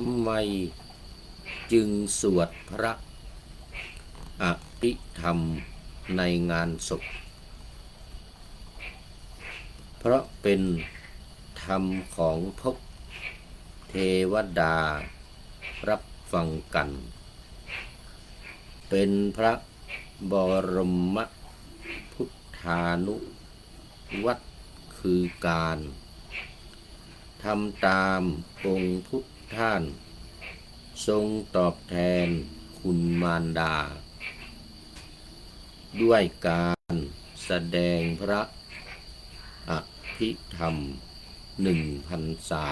ำไมจึงสวดพระอภิธรรมในงานศพเพราะเป็นธรรมของภพเทวดารับฟังกันเป็นพระบรมพุทธานุวัตรคือการทำตามองค์พุทธท่านทรงตอบแทนคุณมารดาด้วยการแสดงพระอภิธรรม1 พรรษา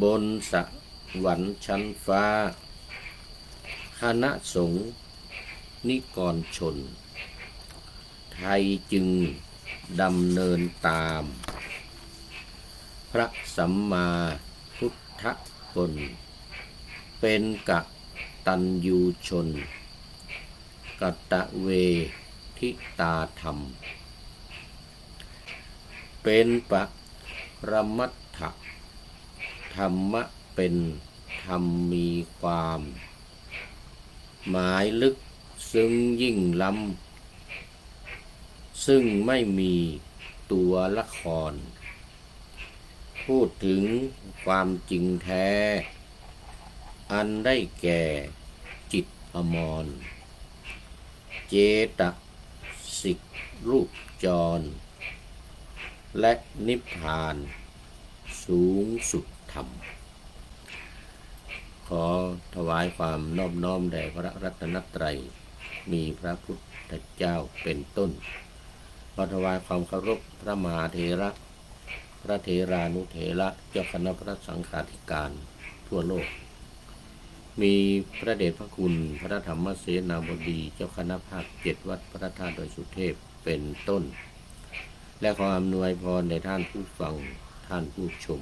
บนสวรรค์ชั้นฟ้าคณะสงฆ์นิกรชนไทยจึงดำเนินตามพระสัมมาพุทธพจน์เป็นกตัญญูชนกตเวทิตาธรรมเป็นปรมัตถธรรมะเป็นธรรมมีความหมายลึกซึ้งยิ่งล้ำซึ่งไม่มีตัวละครพูดถึงความจริงแท้อันได้แก่จิตอมรเจตสิกรูปจรและนิพพานสูงสุดธรรมขอถวายความนอบน้อมแด่พระรัตนตรัยมีพระพุทธเจ้าเป็นต้นขอถวายความเคารพพระมหาเถระพระเถรานุเถระเจ้าคณะพระสังฆาธิการทั่วโลกมีพระเดชพระคุณพระธรรมเสนาบดีเจ้าคณะภาค7วัดพระธาตุดอยสุเทพเป็นต้นและขออำนวยพรแด่ท่านผู้ฟังท่านผู้ชม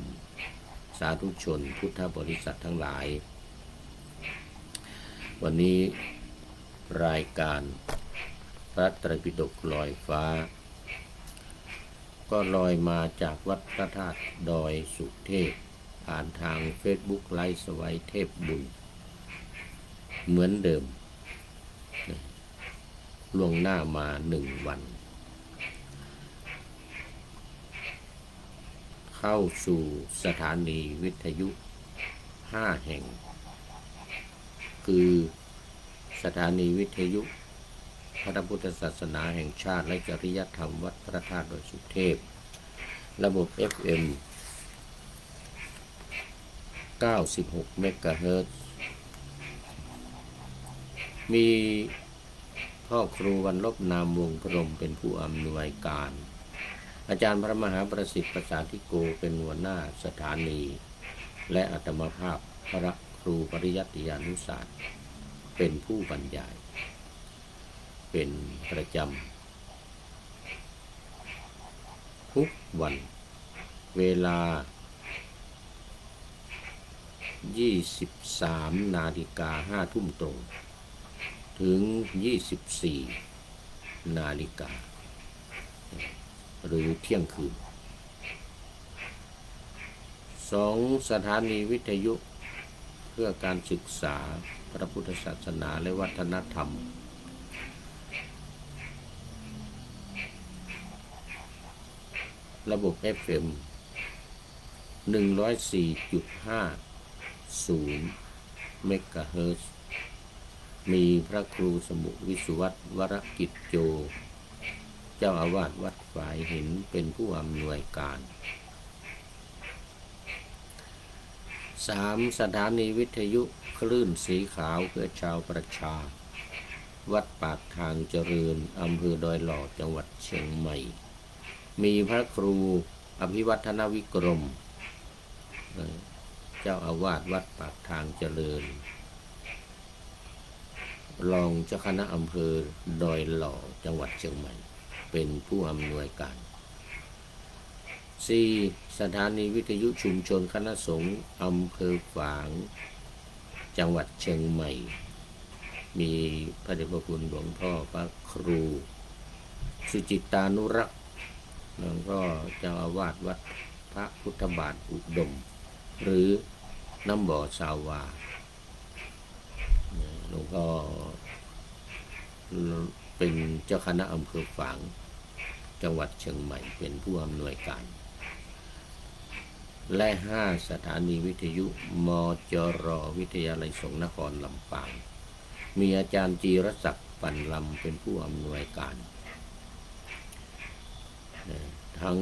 สาธุชนพุทธบริษัททั้งหลายวันนี้รายการพระไตรปิฎกลอยฟ้าก็ลอยมาจากวัดพระธาตุดอยสุเทพผ่านทาง Facebook ไลฟ์สวัยเทพบุญเหมือนเดิมล่วงหน้ามา1 วันเข้าสู่สถานีวิทยุ5 แห่งคือสถานีวิทยุพระพุทธศาสนาแห่งชาติและจริยธรรมวัดพระธาตุดอยสุเทพระบบ FM 96 เมกะเฮิรตซ์มีพ่อครูวันลบนามวงพรหมเป็นผู้อำนวยการอาจารย์พระมหาประสิทธิ์ประสาธิโกเป็นหัวหน้าสถานีและอาตมาภาพพระครูปริยัติยานุศาสตร์เป็นผู้บรรยายเป็นประจำทุกวันเวลา 23 นาฬิกา 5 ทุ่มตรงถึง 24 นาฬิกาหรือเที่ยงคืน2 สถานีวิทยุเพื่อการศึกษาพระพุทธศาสนาและวัฒนธรรมระบบ FM 104.50 เมกะเฮิรตซ์มีพระครูสมุวิสุวัตรวรกิจโจเจ้าอาวาสวัดฝายหินเป็นผู้อำนวยการ3 สถานีวิทยุคลื่นสีขาวเพื่อชาวประชาวัดปากทางเจริญอำเภอดอยหล่อจังหวัดเชียงใหม่มีพระครูอภิวัฒนวิกรมเจ้าอาวาสวัดปากทางเจริญรองเจ้าคณะอำเภอดอยหล่อจังหวัดเชียงใหม่เป็นผู้อำนวยการ4 สถานีวิทยุชุมชนคณะสงฆ์อำเภอฝางจังหวัดเชียงใหม่มีพระเดชพระคุณหลวงพ่อพระครูสุจิตานุรักษ์แล้วก็เจ้าอาวาสวัดพระพุทธบาทอุดมหรือ น้ำบ่อสาวาหลวงพ่อเป็นเจ้าคณะอำเภอฝางจังหวัดเชียงใหม่เป็นผู้อำนวยการและ5สถานีวิทยุมจรวิทยาลัยสงฆ์นครลำปางมีอาจารย์จีรศักดิ์ปันลำเป็นผู้อำนวยการทั้ง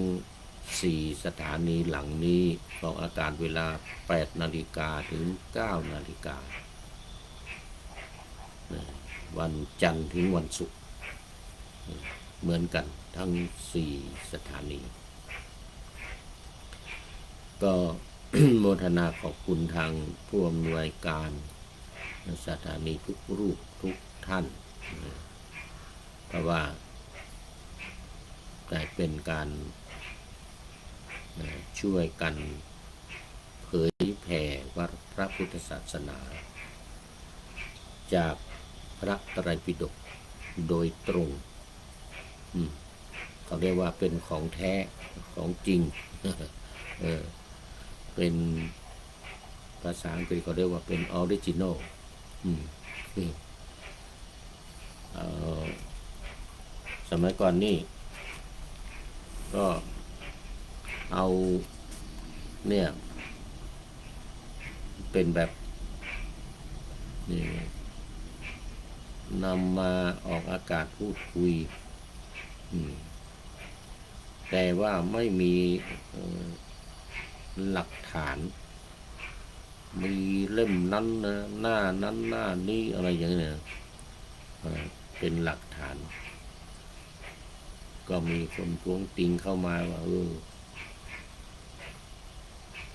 4สถานีหลังนี้ออกอากาศเวลา 8 นาฬิกาถึง 9 นาฬิกาวันจันทร์ถึงวันศุกร์เหมือนกันทั้ง4สถานีก็ โมทนาขอบคุณทางผู้อำนวยการสถานีทุกรูปทุกท่านเพราะว่าได้เป็นการช่วยกันเผยแผ่พระพุทธศาสนาจากพระไตรปิฎกโดยตรงเขาเรียกว่าเป็นของแท้ของจริง เป็นภาษาอังกฤษเขาเรียกว่าเป็นออริจินอลสมัยก่อนนี่ก็เอาเนี่ยเป็นแบบนี่นำมาออกอากาศพูดคุยแต่ว่าไม่มีหลักฐานมีเล่มนั้นนะหน้านั้นหน้านี้อะไรอย่างเงี้ยเป็นหลักฐานก็มีคนท้วงติงเข้ามาว่า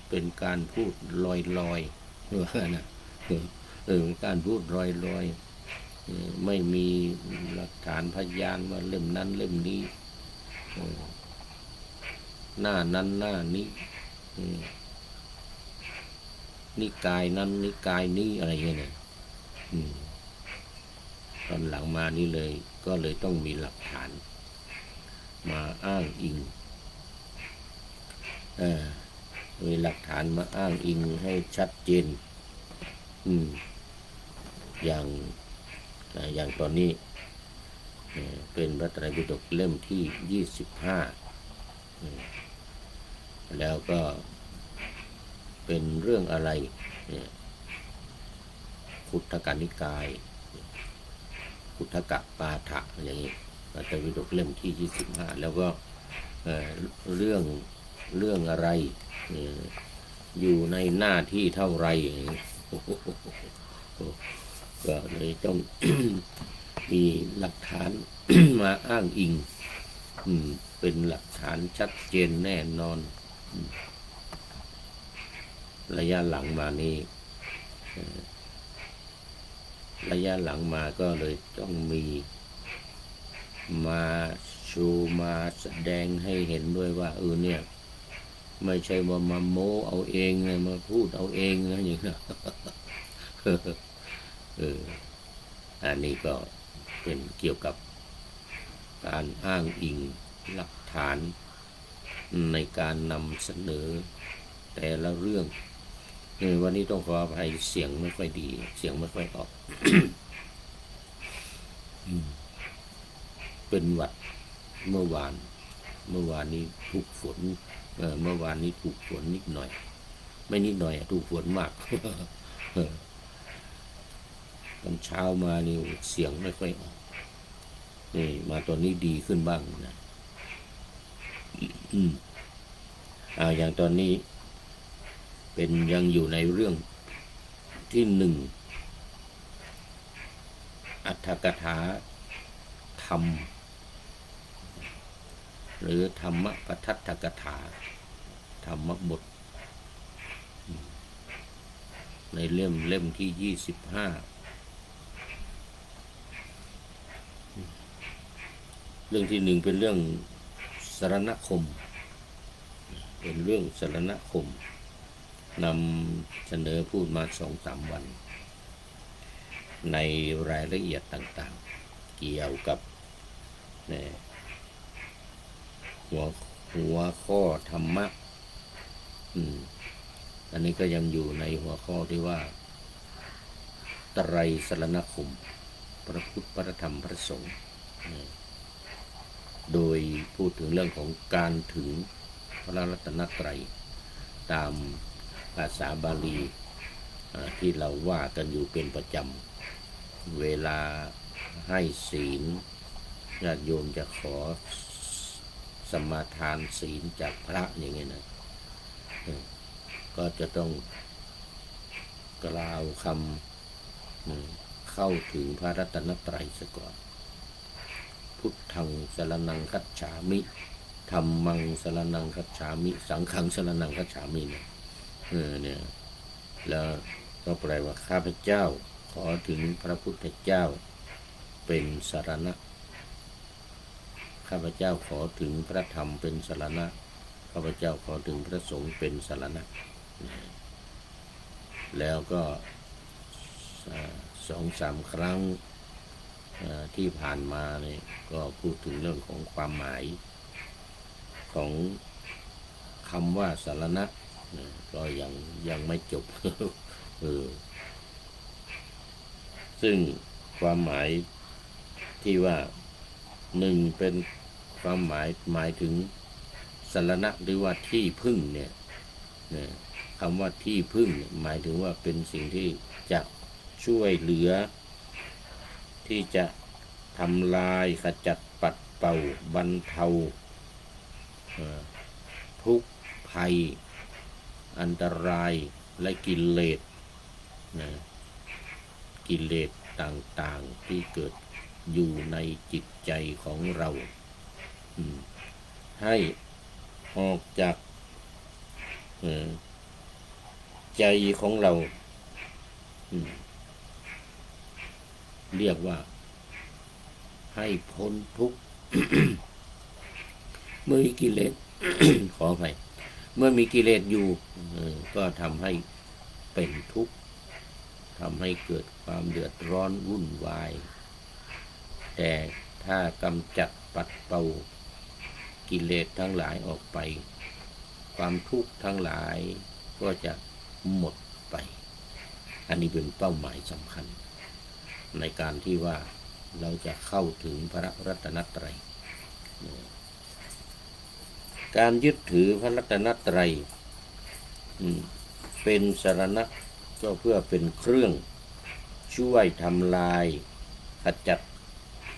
เป็นการพูดลอยๆนะการพูดลอยๆไม่มีหลักฐานพยานว่าเล่มนั้นเล่มนี้หน้านั้นหน้านี้นิกายนั้นนิกายนี้อะไรเงี้ยเนี่ยตอนหลังมานี่เลยก็เลยต้องมีหลักฐานมาอ้างอิงมีหลักฐานมาอ้างอิงให้ชัดเจนอย่างตอนนี้เป็นพระไตรปิฎกเล่มที่25แล้วก็เป็นเรื่องอะไรขุททกนิกายขุททกปาฐะอย่างนี้พระไตรปิฎกเล่มที่25แล้วก็เรื่องอะไรอยู่ในหน้าที่เท่าไรก็เลยต้อง มีหลักฐาน มาอ้างอิงเป็นหลักฐานชัดเจนแน่นอนระยะหลังมานี่ระยะหลังมาก็เลยต้องมีมาโชว์มาแสดงให้เห็นด้วยว่าเนี่ยไม่ใช่ว่ามาโม้เอาเองนะมาพูดเอาเองนะอย่างนี้อันนี้ก็เป็นเกี่ยวกับการอ้างอิงหลักฐานในการนำเสนอแต่ละเรื่องวันนี้ต้องขออภัยเสียงไม่ค่อยดีเสียงไม่ค่อยออก เป็นหวัดเมื่อวานนี้ถูกฝนเมื่อวานนี้ถูกฝนนิดหน่อยไม่นิดหน่อยถูกฝนมาก ตอนเช้ามานี่เสียงไม่ค่อยออกนี่มาตอนนี้ดีขึ้นบ้างนะอย่างตอนนี้เป็นยังอยู่ในเรื่องที่1อัตถกถาธรรมหรือธรรมปทัฏฐกถาธรรมบทในเล่มที่25เรื่องที่1เป็นเรื่องสรณคมเป็นเรื่องสรณคมนำเสนอพูดมา 2-3 วันในรายละเอียดต่างๆเกี่ยวกับหัวข้อธรรมะ อันนี้ก็ยังอยู่ในหัวข้อที่ว่าไตรสรณคมพระพุทธพระธรรมพระสงฆ์โดยพูดถึงเรื่องของการถึงพระรัตนตรัยตามภาษาบาลีที่เราว่ากันอยู่เป็นประจำเวลาให้ศีลญาติโยมจะขอสมาทานศีลจากพระอย่างเงี้ยนะก็จะต้องกล่าวคำเข้าถึงพระรัตนตรัยซะก่อนพุทธังสรณังคัจฉามิธัมมังสรณังคัจฉามิสังฆังสรณังคัจฉามิเนี่ยแล้วก็แปลว่าข้าพเจ้าขอถึงพระพุทธเจ้าเป็นสรณะข้าพเจ้าขอถึงพระธรรมเป็นสรณะข้าพเจ้าขอถึงพระสงฆ์เป็นสรณะแล้วก็2-3 ครั้งที่ผ่านมาเนี่ยก็พูดถึงเรื่องของความหมายของคำว่าสรณะก็ยังไม่จบ ซึ่งความหมายที่ว่า1เป็นความหมายถึงสรณะหรือว่าที่พึ่งเนี่ยคำว่าที่พึ่งหมายถึงว่าเป็นสิ่งที่จะช่วยเหลือที่จะทำลายขจัดปัดเป่าบรรเทาทุกข์ภัยอันตรายและกิเลสกิเลสต่างๆที่เกิดอยู่ในจิตใจของเราให้ออกจากใจของเราเรียกว่าให้พ้นทุกข์ เมื่อมีกิเลส ขออภัยเมื่อมีกิเลสอยู่ก็ทำให้เป็นทุกข์ทำให้เกิดความเดือดร้อนวุ่นวายแต่ถ้ากำจัดปัดเป่ากิเลสทั้งหลายออกไปความทุกข์ทั้งหลายก็จะหมดไปอันนี้เป็นเป้าหมายสำคัญในการที่ว่าเราจะเข้าถึงพระรัตนตรัยการยึดถือพระรัตนตรัยเป็นสรณะก็เพื่อเป็นเครื่องช่วยทำลายขจัด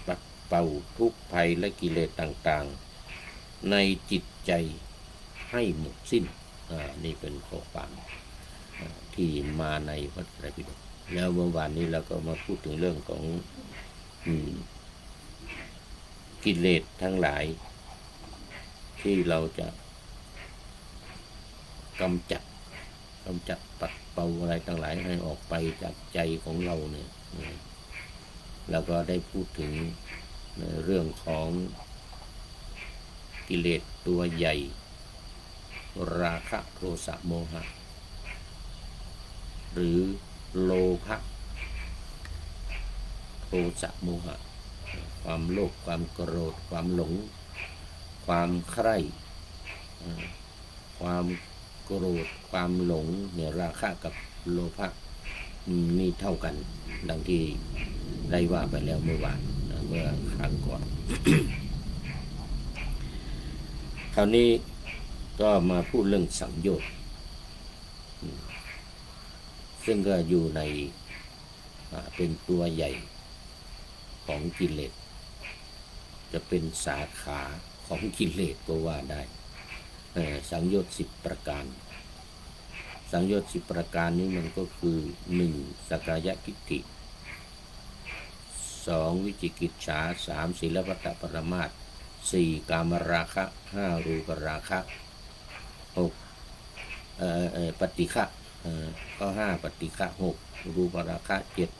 ปัดเป่าทุกข์ภัยและกิเลสต่างๆในจิตใจให้หมดสิ้นนี่เป็นข้อความที่มาในพระไตรปิฎกแล้วเมื่อวานนี้เราก็มาพูดถึงเรื่องของกิเลสทั้งหลายที่เราจะกำจัดปัดเป่าอะไรทั้งหลายให้ออกไปจากใจของเราเนี่ยแล้วก็ได้พูดถึงเรื่องของกิเลสตัวใหญ่ราคะโทสะโมหะหรือโลภะโทสะโมหะความโลภความโกรธความหลงความใคร่ความโกรธความหลงเนี่ยราคะกับโลภะนี่เท่ากันดังที่ได้ว่าไปแล้วเมื่อวานเมื่อครั้งก่อน คราวนี้ก็มาพูดเรื่องสังโยชน์ซึ่งก็อยู่ในเป็นตัวใหญ่ของกิเลสจะเป็นสาขาของกิเลสก็ว่าได้สังโยชน์10 ประการสังโยชน์10 ประการนี้มันก็คือ1สักกายทิฏฐิ2วิจิกิจฉา3ศีลพัตตปรมาส4กามราคะ5รูปราคะ6ปฏิฆะก็5ปฏิฆะ6รูปราคะ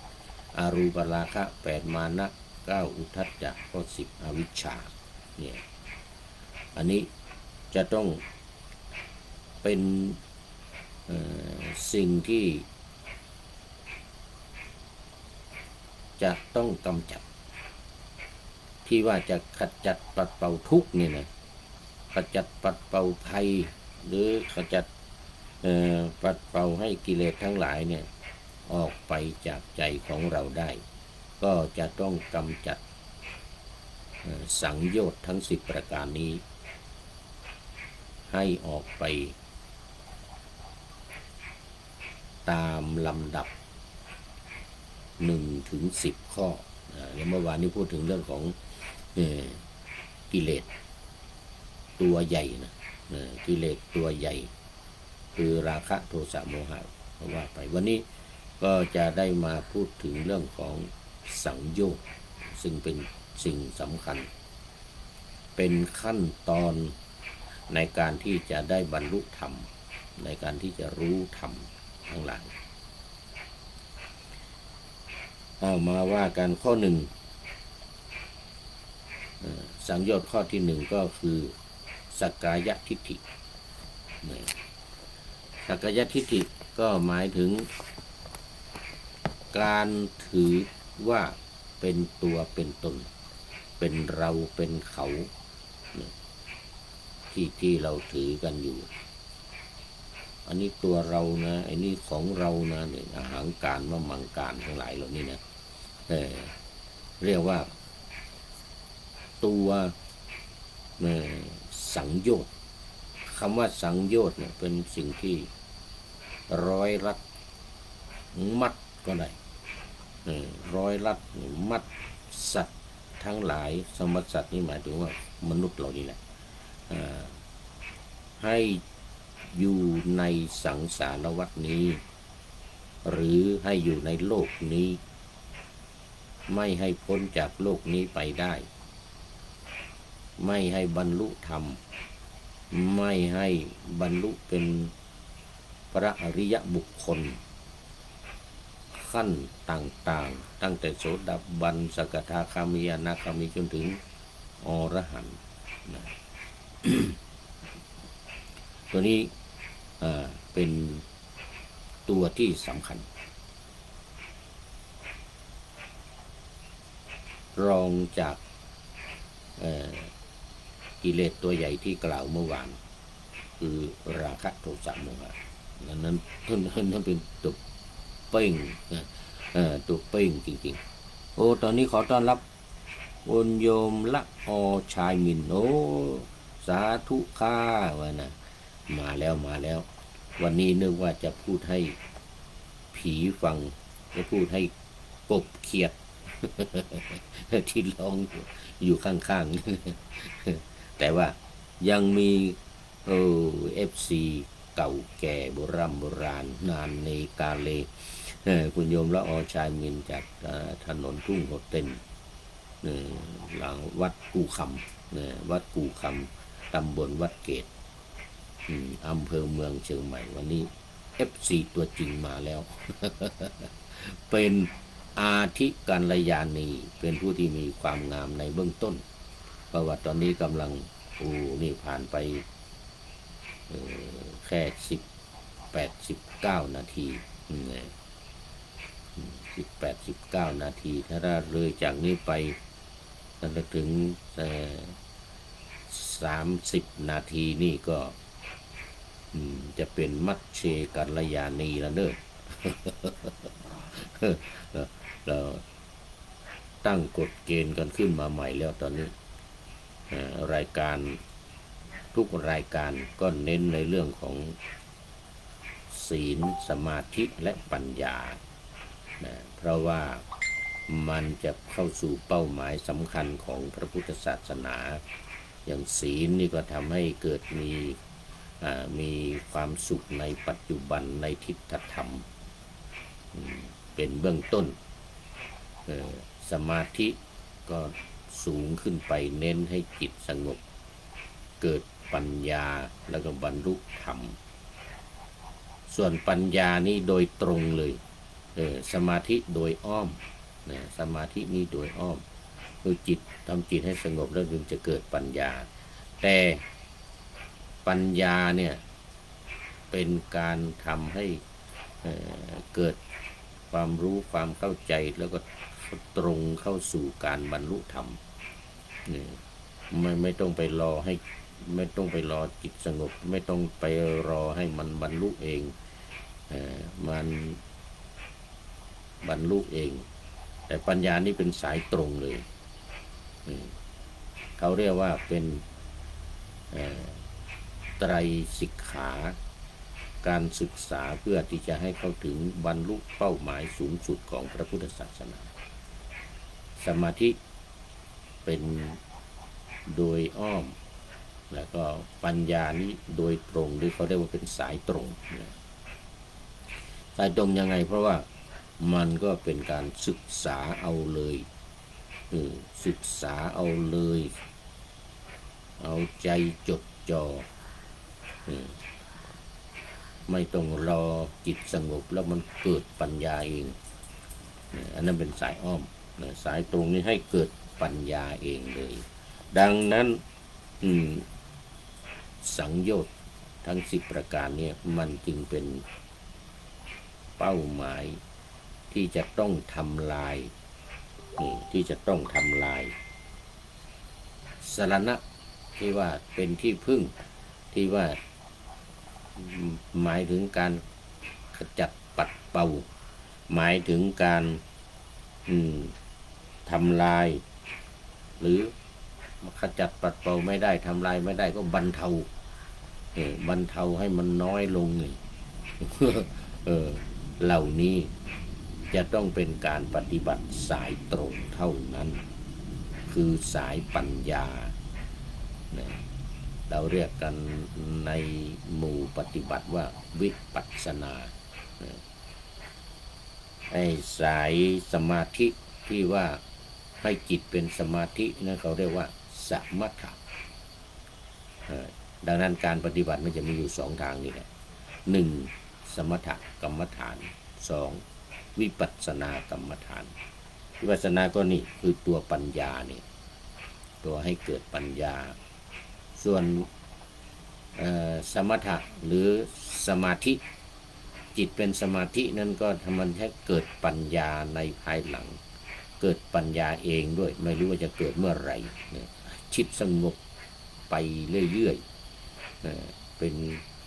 7อรูปราคะ8มานะ9อุทธัจจะก็10อวิชชาเนี่ยอันนี้จะต้องเป็นสิ่งที่จะต้องกำจัดที่ว่าจะขจัดปัดเป่าทุกข์เนี่ยนะขจัดปัดเป่าภัยหรือขจัด ปัดเป่าให้กิเลสทั้งหลายเนี่ยออกไปจากใจของเราได้ ก็จะต้องกำจัดสังโยชน์ทั้ง10ประการนี้ให้ออกไปตามลำดับ1 ถึง 10 ข้อเมื่อวานนี้พูดถึงเรื่องของกิเลสตัวใหญ่นะกิเลสตัวใหญ่คือราคะโทสะโมหะเพราะว่าไปวันนี้ก็จะได้มาพูดถึงเรื่องของสังโยชน์ซึ่งเป็นสิ่งสำคัญเป็นขั้นตอนในการที่จะได้บรรลุธรรมในการที่จะรู้ธรรมทั้งหลายเอามาว่ากันข้อหนึ่งสังโยชน์ข้อที่1ก็คือสักกายทิฏฐิสักกายทิฏฐิก็หมายถึงการถือว่าเป็นตัวเป็นตนเป็นเราเป็นเขาที่เราถือกันอยู่อันนี้ตัวเรานะไอ้นี่ของเรานะเนี่ยอาหารการมะมังการทั้งหลายเหล่านี้นะเรียกว่าตัวสังโยชน์คำว่าสังโยชน์เนี่ยเป็นสิ่งที่ร้อยรัดมัดก็ได้ร้อยรัดมัดสัตว์ทั้งหลายสมมติสัตว์นี่หมายถึงว่ามนุษย์เรานี่แหละให้อยู่ในสังสารวัฏนี้หรือให้อยู่ในโลกนี้ไม่ให้พ้นจากโลกนี้ไปได้ไม่ให้บรรลุธรรมไม่ให้บรรลุเป็นพระอริยบุคคลขั้นต่างๆตั้งแต่โสดาบันสกทาคามีอนาคามีจนถึงอรหันต์ตัวนี้เป็นตัวที่สำคัญรองจากกิเลสตัวใหญ่ที่กล่าวเมื่อวานคือราคะโทสะโมหะนั้นเป็นตัวเป้งตัวเป้งจริงๆโอ้ตอนนี้ขอต้อนรับคุณโยมละอชายมินโอ้สาธุค่าวะนะมาแล้ววันนี้นึกว่าจะพูดให้ผีฟังจะพูดให้กบเขียดที่ร้องอยู่ข้างๆแต่ว่ายังมีFC เก่าแก่โบราณนานในกาเลคุณโยมละอชายมินจากถนนทุ่งโฮเต็นหลังวัดกูคำวัดกูคำตำบลวัดเกตอำเภอเมืองเชียงใหม่วันนี้ FC ตัวจริงมาแล้ว เป็นอาทิกัลยาณีเป็นผู้ที่มีความงามในเบื้องต้นเพราะว่าตอนนี้กำลังนี่ผ่านไปแค่19 นาที19 นาทีถ้าเลยจากนี้ไปจนถึง30 นาทีนี่ก็จะเป็นมัชเชกัลยาณีแล้วเนอะเราตั้งกฎเกณฑ์กันขึ้นมาใหม่แล้วตอนนี้รายการทุกรายการก็เน้นในเรื่องของศีลสมาธิและปัญญาเพราะว่ามันจะเข้าสู่เป้าหมายสำคัญของพระพุทธศาสนาอย่างศีลนี่ก็ทำให้เกิดมีความสุขในปัจจุบันในทิฏฐธรรมเป็นเบื้องต้นสมาธิก็สูงขึ้นไปเน้นให้จิตสงบเกิดปัญญาแล้วก็บรรลุธรรมส่วนปัญญานี่โดยตรงเลยสมาธิโดยอ้อมสมาธินี่โดยอ้อมคือจิตทำจิตให้สงบแล้วจึงจะเกิดปัญญาแต่ปัญญาเนี่ยเป็นการทำให้เกิดความรู้ความเข้าใจแล้วก็ตรงเข้าสู่การบรรลุธรรม ไม่ต้องไปรอให้ไม่ต้องไปรอจิตสงบไม่ต้องไปรอให้มันบรรลุเองมันบรรลุเองแต่ปัญญานี่เป็นสายตรงเลยเขาเรียกว่าเป็นไตรสิกขาการศึกษาเพื่อที่จะให้เข้าถึงบรรลุเป้าหมายสูงสุดของพระพุทธศาสนาสมาธิเป็นโดยอ้อมแล้วก็ปัญญานี้โดยตรงหรือเขาเรียกว่าเป็นสายตรงสายตรงยังไงเพราะว่ามันก็เป็นการศึกษาเอาเลยศึกษาเอาเลยเอาใจจดจ่อไม่ต้องรอจิตสงบแล้วมันเกิดปัญญาเองอันนั้นเป็นสายอ้อมสายตรงนี้ให้เกิดปัญญาเองเลยดังนั้นสังโยชน์ทั้ง10ประการเนี่ยมันจึงเป็นเป้าหมายที่จะต้องทำลายที่จะต้องทำลายสรณะที่ว่าเป็นที่พึ่งที่ว่าหมายถึงการขจัดปัดเป่าหมายถึงการทำลายหรือขจัดปัดเป่าไม่ได้ทำลายไม่ได้ก็บรรเทาให้มันน้อยลงเหล่านี้จะต้องเป็นการปฏิบัติสายตรงเท่านั้นคือสายปัญญาเราเรียกกันในหมู่ปฏิบัติว่าวิปัสสนาไอ้สายสมาธิที่ว่าให้จิตเป็นสมาธินั่นเขาเรียกว่าสมถะดังนั้นการปฏิบัติมันจะมีอยู่2ทางนี่แหละ1สมถกรรมฐาน2วิปัสสนากรรมฐานวิปัสสนาก็นี่คือตัวปัญญานี่ตัวให้เกิดปัญญาส่วนสมถะหรือสมาธิจิตเป็นสมาธินั้นก็ทำมันให้เกิดปัญญาในภายหลังเกิดปัญญาเองด้วยไม่รู้ว่าจะเกิดเมื่อไหร่จิตสงบไปเรื่อยๆเป็น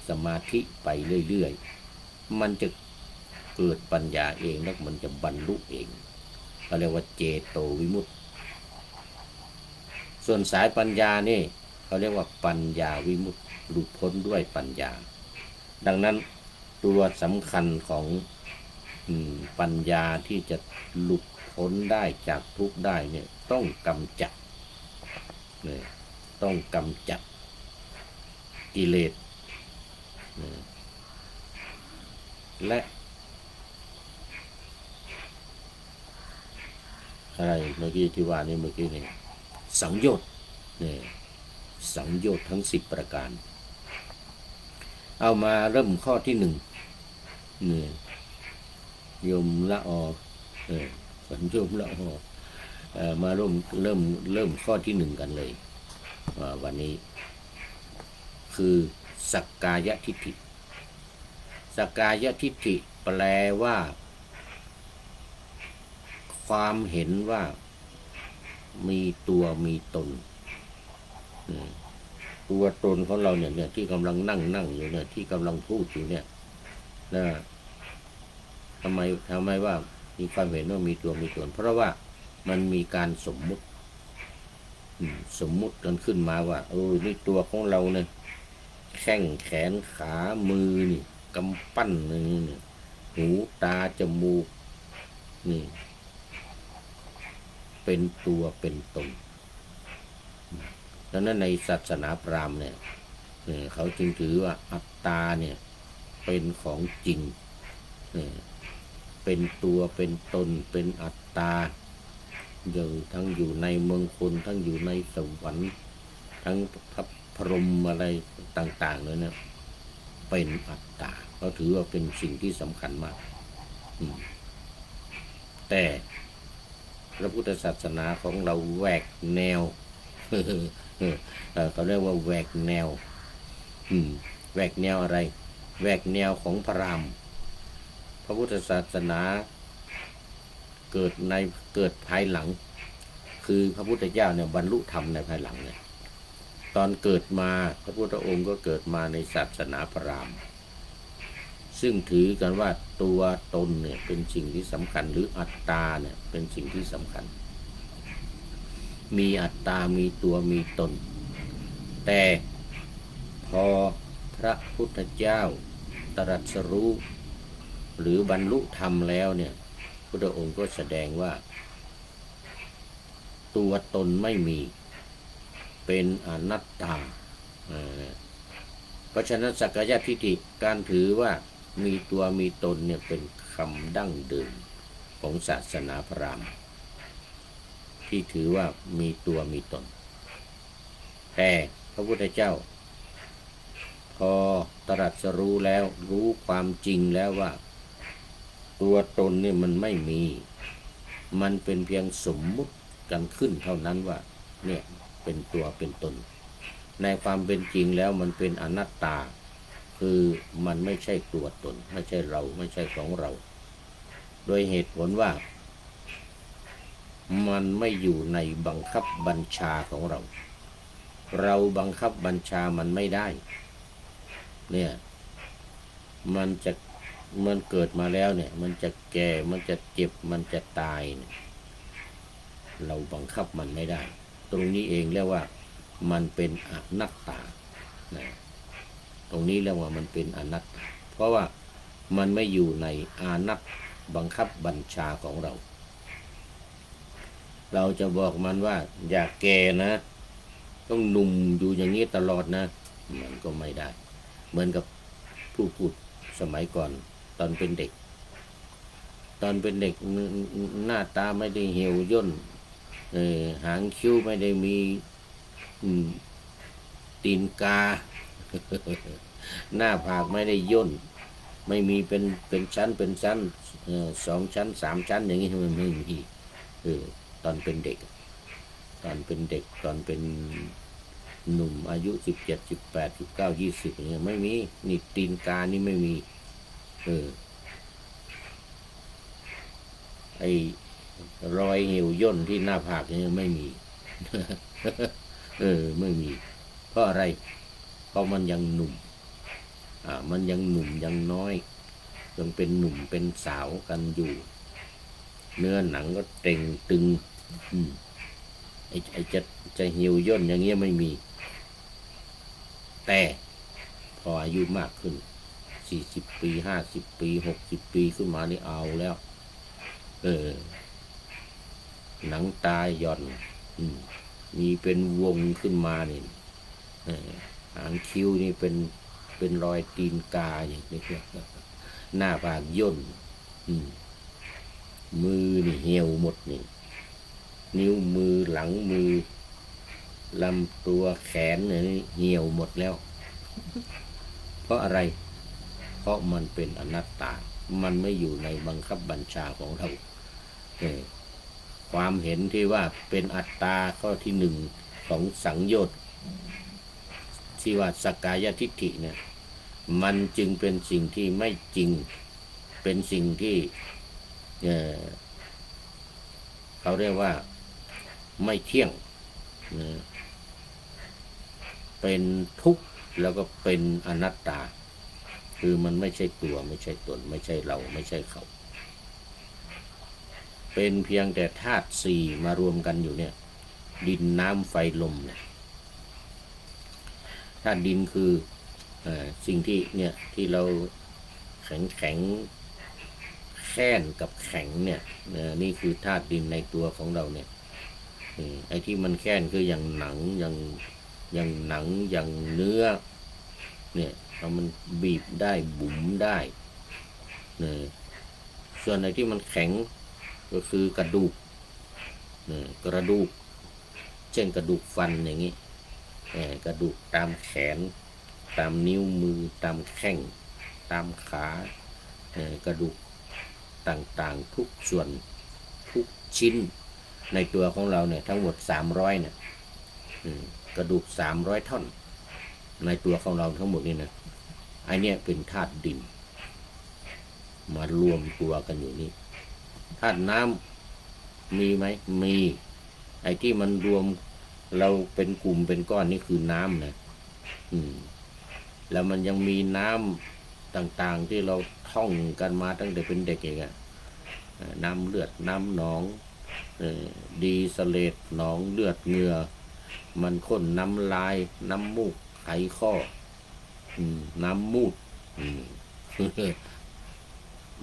สมาธิไปเรื่อยๆมันจะเกิดปัญญาเองแล้วมันจะบรรลุเองเขาเรียกว่าเจโตวิมุตติส่วนสายปัญญานี่เขาเรียกว่าปัญญาวิมุตติหลุดพ้นด้วยปัญญาดังนั้นตัวสำคัญของปัญญาที่จะหลุดพ้นได้จากทุกข์ได้เนี่ยต้องกำจัดต้องกำจัดกิเลสและอะไรเมื่อกี้ที่ว่านี่เมื่อกี้นี่สังโยชน์สังโยชน์ทั้ง10ประการเอามาเริ่มข้อที่1โยมละอโยมละอมาเริ่มข้อที่1กันเลยวันนี้คือสักกายทิฏฐิสักกายทิฏฐิแปลว่าความเห็นว่ามีตัวมีตนตัวตนของเราเนี่ยที่กำลังนั่งอยู่เนี่ยที่กำลังพูดอยู่เนี่ยนะทำไมว่ามีความเห็นว่ามีตัวมีตนเพราะว่ามันมีการสมมุติกันขึ้นมาว่านี่ตัวของเราเนี่ยแข้งแขนขามือนี่กำปั้นนี่หูตาจมูกนี่เป็นตัวเป็นตนดังนั้นในศาสนาพราหมณ์เนี่ยเขาจึงถือว่าอัตตาเนี่ยเป็นของจริงเป็นตัวเป็นตนเป็นอัตตาทั้งอยู่ในเมืองคนทั้งอยู่ในสวรรค์ทั้งพรหมอะไรต่างๆเลยเนี่ยเป็นอัตตาเขาถือว่าเป็นสิ่งที่สำคัญมากแต่พระพุทธศาสนาของเราแหวกแนวเขาเรียกว่าแหวกแนวแหวกแนวอะไรแหวกแนวของพราหมณ์พระพุทธศาสนาเกิดภายหลังคือพระพุทธเจ้าเนี่ยบรรลุธรรมในภายหลังเนี่ย ตอนเกิดมาพระพุทธองค์ก็เกิดมาในศาสนาพราหมณ์ซึ่งถือกันว่าตัวตนเนี่ยเป็นสิ่งที่สำคัญหรืออัตตาเนี่ยเป็นสิ่งที่สำคัญมีอัตตามีตัวมีตนแต่พอพระพุทธเจ้าตรัสรู้หรือบรรลุธรรมแล้วเนี่ยพระองค์ก็แสดงว่าตัวตนไม่มีเป็นอนัตตาเพราะฉะนั้นสักกายทิฏฐิการถือว่ามีตัวมีตนเนี่ยเป็นคำดั้งเดิมของศาสนาพราหมณ์ที่ถือว่ามีตัวมีตนแต่พระพุทธเจ้าพอตรัสรู้แล้วรู้ความจริงแล้วว่าตัวตนเนี่ยมันไม่มีมันเป็นเพียงสมมุติกันขึ้นเท่านั้นว่าเนี่ยเป็นตัวเป็นตนในความเป็นจริงแล้วมันเป็นอนัตตาคือมันไม่ใช่ตัวตนไม่ใช่เราไม่ใช่ของเราโดยเหตุผลว่ามันไม่อยู่ในบังคับบัญชาของเราเราบังคับบัญชามันไม่ได้เนี่ยมันเกิดมาแล้วเนี่ยมันจะแก่มันจะเจ็บมันจะตายเนี่ยเราบังคับมันไม่ได้ตรงนี้เองเรียกว่ามันเป็นอนัตตานะตรงนี้เรียกว่ามันเป็นอนัตตาเพราะว่ามันไม่อยู่ในอานัตบังคับบัญชาของเราเราจะบอกมันว่าอย่าแก่นะต้องหนุ่มอยู่อย่างนี้ตลอดนะมันก็ไม่ได้เหมือนกับผู้พูดสมัยก่อนตอนเป็นเด็กหน้าตาไม่ได้เหี่ยวย่นหางคิ้วไม่ได้มีตีนกา หน้าผากไม่ได้ย่นไม่มีเป็นชั้น2 ชั้น3 ชั้นอย่างนี้มันไม่มีตอนเป็นเด็กตอนเป็นหนุ่มอายุ17 18 19 20อย่างเงี้ยไม่มีนี่ตีนกานี่ไม่มีไอ้รอยเหี่ยวย่นที่หน้าผากเนี่ยไม่มี ไม่มีเพราะอะไรเพราะมันยังหนุ่มมันยังหนุ่มยังน้อยยังเป็นหนุ่มเป็นสาวกันอยู่เนื้อหนังก็เต่งตึงไอ้จะเหี่ยวย่นอย่างเงี้ยไม่มีแต่พออายุมากขึ้น40 ปี50 ปี60 ปีขึ้นมานี่เอาแล้วหนังตาหย่อนมีเป็นวงขึ้นมานี่หางคิ้วนี่เป็นรอยตีนกาอย่างนี้หน้าผากย่นมือนี่เหี่ยวหมดนี่นิ้วมือหลังมือลำตัวแขนนี่เหี่ยวหมดแล้วเพราะอะไรเพราะมันเป็นอนัตตามันไม่อยู่ในบังคับบัญชาของเราความเห็นที่ว่าเป็นอัตตาข้อที่1ของสังโยชน์ที่ว่าสักกายทิฏฐิเนี่ยมันจึงเป็นสิ่งที่ไม่จริงเป็นสิ่งที่เขาเรียกว่าไม่เที่ยงเป็นทุกข์แล้วก็เป็นอนัตตาคือมันไม่ใช่ตัวไม่ใช่ตนไม่ใช่เราไม่ใช่เขาเป็นเพียงแต่ธาตุ4มารวมกันอยู่เนี่ยดินน้ำไฟลมเนี่ยธาตุดินคือสิ่งที่เนี่ยที่เราแข็งแค้นกับแข็งเนี่ยนี่คือธาตุดินในตัวของเราเนี่ยไอ้ที่มันแค้นคืออย่างหนังอย่างเนื้อเนี่ยมันบีบได้บุ๋มได้ส่วนไอ้ที่มันแข็งก็คือกระดูกเช่นกระดูกฟันอย่างนี้กระดูกตามแขนตามนิ้วมือตามแข้งตามขากระดูกต่างๆทุกส่วนทุกชิ้นในตัวของเราเนี่ยทั้งหมด300เนี่ยกระดูก300 ท่อนในตัวของเราทั้งหมดนี่นะไอเนี่ยเป็นธาตุดินมารวมตัวกันอยู่นี่ธาตุน้ำมีไหมมีไอ้ที่มันรวม เราเป็นกลุ่มเป็นก้อนนี่คือน้ำนะแล้วมันยังมีน้ำต่างๆที่เราท่องกันมาตั้งแต่เป็นเด็กเองอะน้ำเลือดน้ำหนองดีสเลตหนองเลือดเหงื่อมันข้นน้ำลายน้ำมูกไขข้อน้ำมูด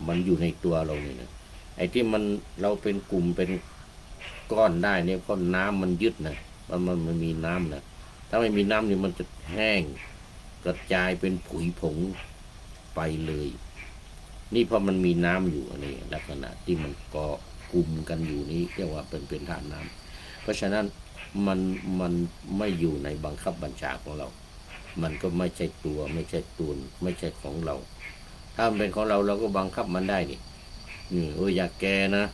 มันอยู่ในตัวเราเนี่ยนะไอ้ที่เราเป็นกลุ่มเป็นก้อนได้เนี่ยเพราะน้ำมันยึดนะมันมีน้ำนะถ้าไม่มีน้ำนี่มันจะแห้งกระจายเป็นผุยผงไปเลยนี่เพราะมันมีน้ำอยู่อันนี้ลักษณะที่มันเกาะกลุ่มกันอยู่นี้เรียกว่าเป็นธาตุน้ำเพราะฉะนั้นมันไม่อยู่ในบังคับบัญชาของเรามันก็ไม่ใช่ตัวไม่ใช่ตนไม่ใช่ของเราถ้ามันเป็นของเราเราก็บังคับมันได้ดิอยากแก่นะ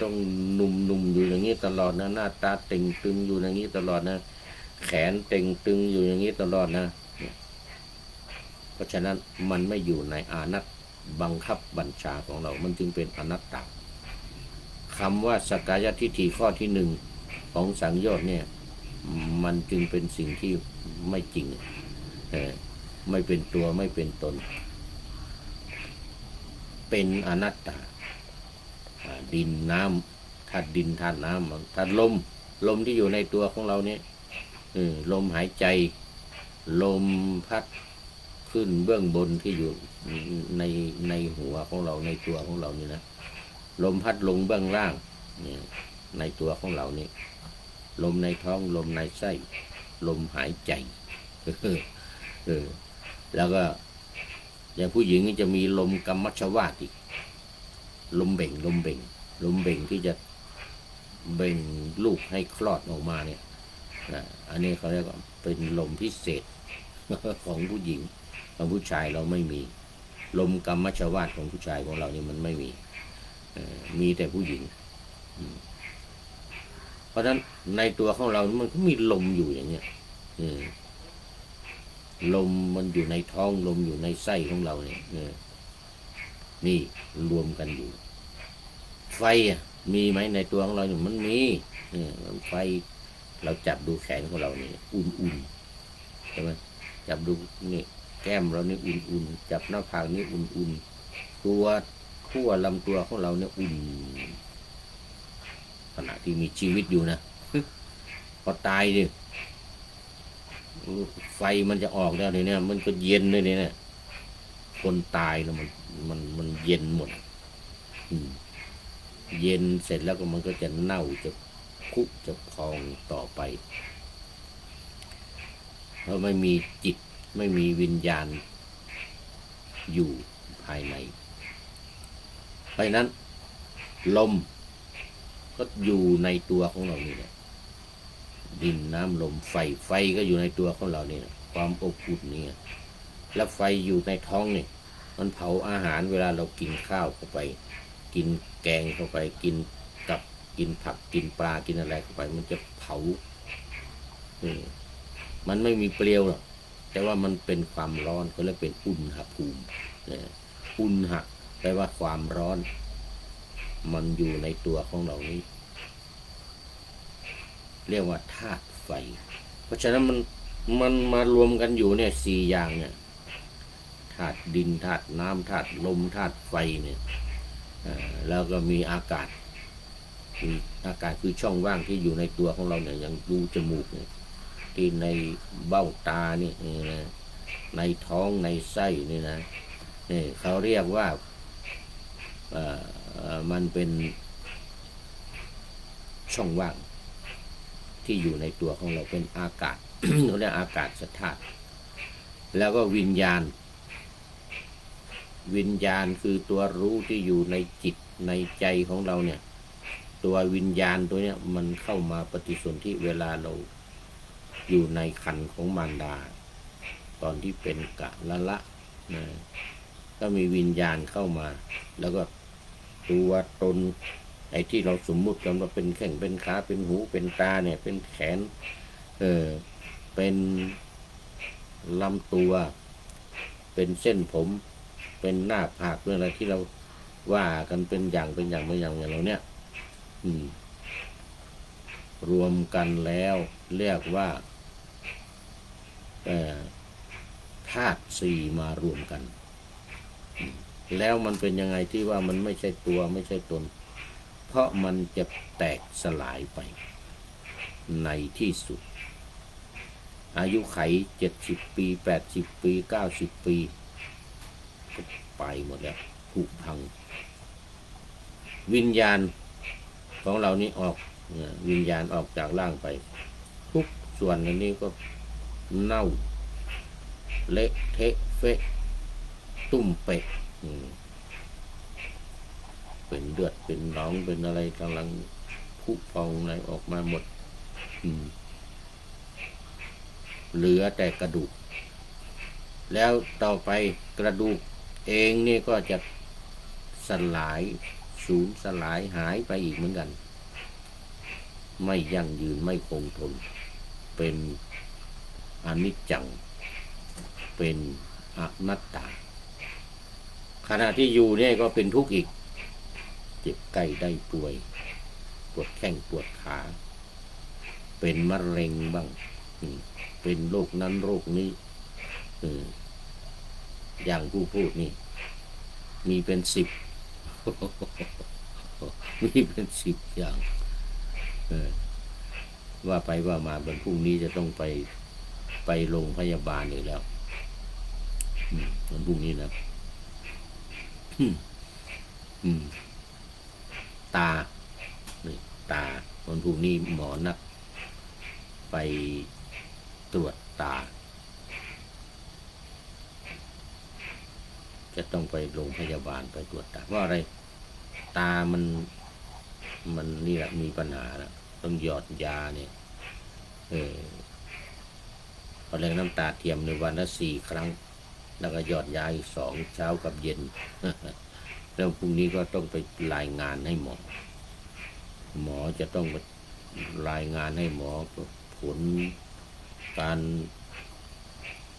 ต้องหนุ่มอยู่อย่างนี้ตลอดนะหน้าตาเต่งตึงอยู่อย่างนี้ตลอดนะแขนเต่งตึงอยู่อย่างนี้ตลอดนะเพราะฉะนั้นมันไม่อยู่ในอานัตบังคับบัญชาของเรามันจึงเป็นอนัตตาคำว่าสักกายทิฏฐิข้อที่หนึ่งของสังโยชน์เนี่ยมันจึงเป็นสิ่งที่ไม่จริงไม่เป็นตัวไม่เป็นตนเป็นอนัตตาดินน้ำธาตุดินธาตุน้ำธาตุลมที่อยู่ในตัวของเราเนี่ยลมหายใจลมพัดขึ้นเบื้องบนที่อยู่ในหัวของเราในตัวของเรานี่นะลมพัดลงเบื้องล่างเนี่ยในตัวของเรานี่ลมในท้องลมในไส้ลมหายใจแล้วก็อย่างผู้หญิงจะมีลมกัมมัชวาตอีกลมเบ่งที่จะเบ่งลูกให้คลอดออกมาเนี่ยอันนี้เขาเรียกว่าเป็นลมพิเศษของผู้หญิงของผู้ชายเราไม่มีลมกัมมัชวาตของผู้ชายของเรานี่มันไม่มีแต่ผู้หญิงเพราะฉะนั้นในตัวของเรามันก็มีลมอยู่อย่างเนี้ยลมมันอยู่ในท้องลมอยู่ในไส้ของเราเนี่ยนี่รวมกันอยู่ไฟมีไหมในตัวของเราอยู่มันมีไฟเราจับดูแขนของเราเนี่ยอุ่นๆใช่ไหมจับดูนี่แก้มเรานี่อุ่นๆจับหน้าผากนี่อุ่นๆตัวขั้วลำตัวของเราเนี่ยอุ่นขณะที่มีชีวิตอยู่นะพอตายดิไฟมันจะออกแล้วเนี่ยมันก็เย็นเลยเนี่ยคนตายแล้วมันเย็นหมดเย็นเสร็จแล้วก็มันก็จะเน่าจะคุจะพองต่อไปเพราะไม่มีจิตไม่มีวิญญาณอยู่ภายในเพราะนั้นลมก็อยู่ในตัวของเรานี่แหละดินน้ำลมไฟก็อยู่ในตัวของเรานี่ความอบอุ่นนี่แล้วไฟอยู่ในท้องนี่มันเผาอาหารเวลาเรากินข้าวเข้าไปกินแกงเข้าไปกินกับกินผักกินปลากินอะไรเข้าไปมันจะเผามันไม่มีเปลวหรอกแต่ว่ามันเป็นความร้อนก็เลยเป็นอุณหภูมิอุณหะแปลว่าความร้อนมันอยู่ในตัวของเรานี้เรียกว่าธาตุไฟเพราะฉะนั้นมันมารวมกันอยู่เนี่ยสี่อย่างเนี่ยธาตุดินธาตุน้ำธาตุลมธาตุไฟเนี่ยแล้วก็มีอากาศคือช่องว่างที่อยู่ในตัวของเราเนี่ยอย่างรูจมูกเนี่ยที่ในเบ้าตานี่ในท้องในไส้นี่นะนี่เขาเรียกว่ามันเป็นช่องว่างที่อยู่ในตัวของเราเป็นอากาศ เราเรียกอากาศธาตุแล้วก็วิญญาณคือตัวรู้ที่อยู่ในจิตในใจของเราเนี่ยตัววิญญาณตัวเนี้ยมันเข้ามาปฏิสนธิเวลาเราอยู่ในครรภ์ของมารดาตอนที่เป็นกะละนะก็มีวิญญาณเข้ามาแล้วก็ตัวตนไอ้ที่เราสมมุติกันว่าเป็นแข้งเป็นขาเป็นหูเป็นตาเนี่ยเป็นแขนเป็นลำตัวเป็นเส้นผมเป็นหน้าผากเป็นอะไรที่เราว่ากันเป็นอย่างเราเนี่ย รวมกันแล้วเรียกว่าธาตุสี่มารวมกันแล้วมันเป็นยังไงที่ว่ามันไม่ใช่ตัวไม่ใช่ตนเพราะมันจะแตกสลายไปในที่สุดอายุไข70 ปี80 ปี90 ปีก็ไปหมดแล้วผุพังวิญญาณของเรานี่ออกวิญญาณออกจากร่างไปทุกส่วนในนี้ก็เน่าเละเทะเฟะตุ่มเปะเป็นเลือดเป็นหนองเป็นอะไรกำลังผุพองอะไรออกมาหมดเหลือแต่กระดูกแล้วต่อไปกระดูกเองนี่ก็จะสลายสูญสลายหายไปอีกเหมือนกันไม่ยั่งยืนไม่คงทนเป็นอนิจจังเป็นอนัตตาขณะที่อยู่เนี่ยก็เป็นทุกข์อีกเจ็บไข้ได้ป่วยปวดแข้งปวดขาเป็นมะเร็งบ้างเป็นโรคนั้นโรคนี้อย่างผู้พูดนี่มีเป็น10 มีเป็น10อย่างว่าไปว่ามาวันพรุ่งนี้จะต้องไปโรงพยาบาลอีกแล้ววันพรุ่งนี้นะตาวันพรุ่งนี้หมอนัดไปตรวจตาจะต้องไปโรงพยาบาลไปตรวจตาเพราะอะไรตามันนี่แหละมีปัญหาแล้วต้องหยอดยาเนี่ยพอแรงน้ำตาเทียมในวันละ4 ครั้งแล้วก็หยอดยาอีก2 เช้ากับเย็น แล้วพรุ่งนี้ก็ต้องไปรายงานให้หมอจะต้องรายงานให้หมอผลการ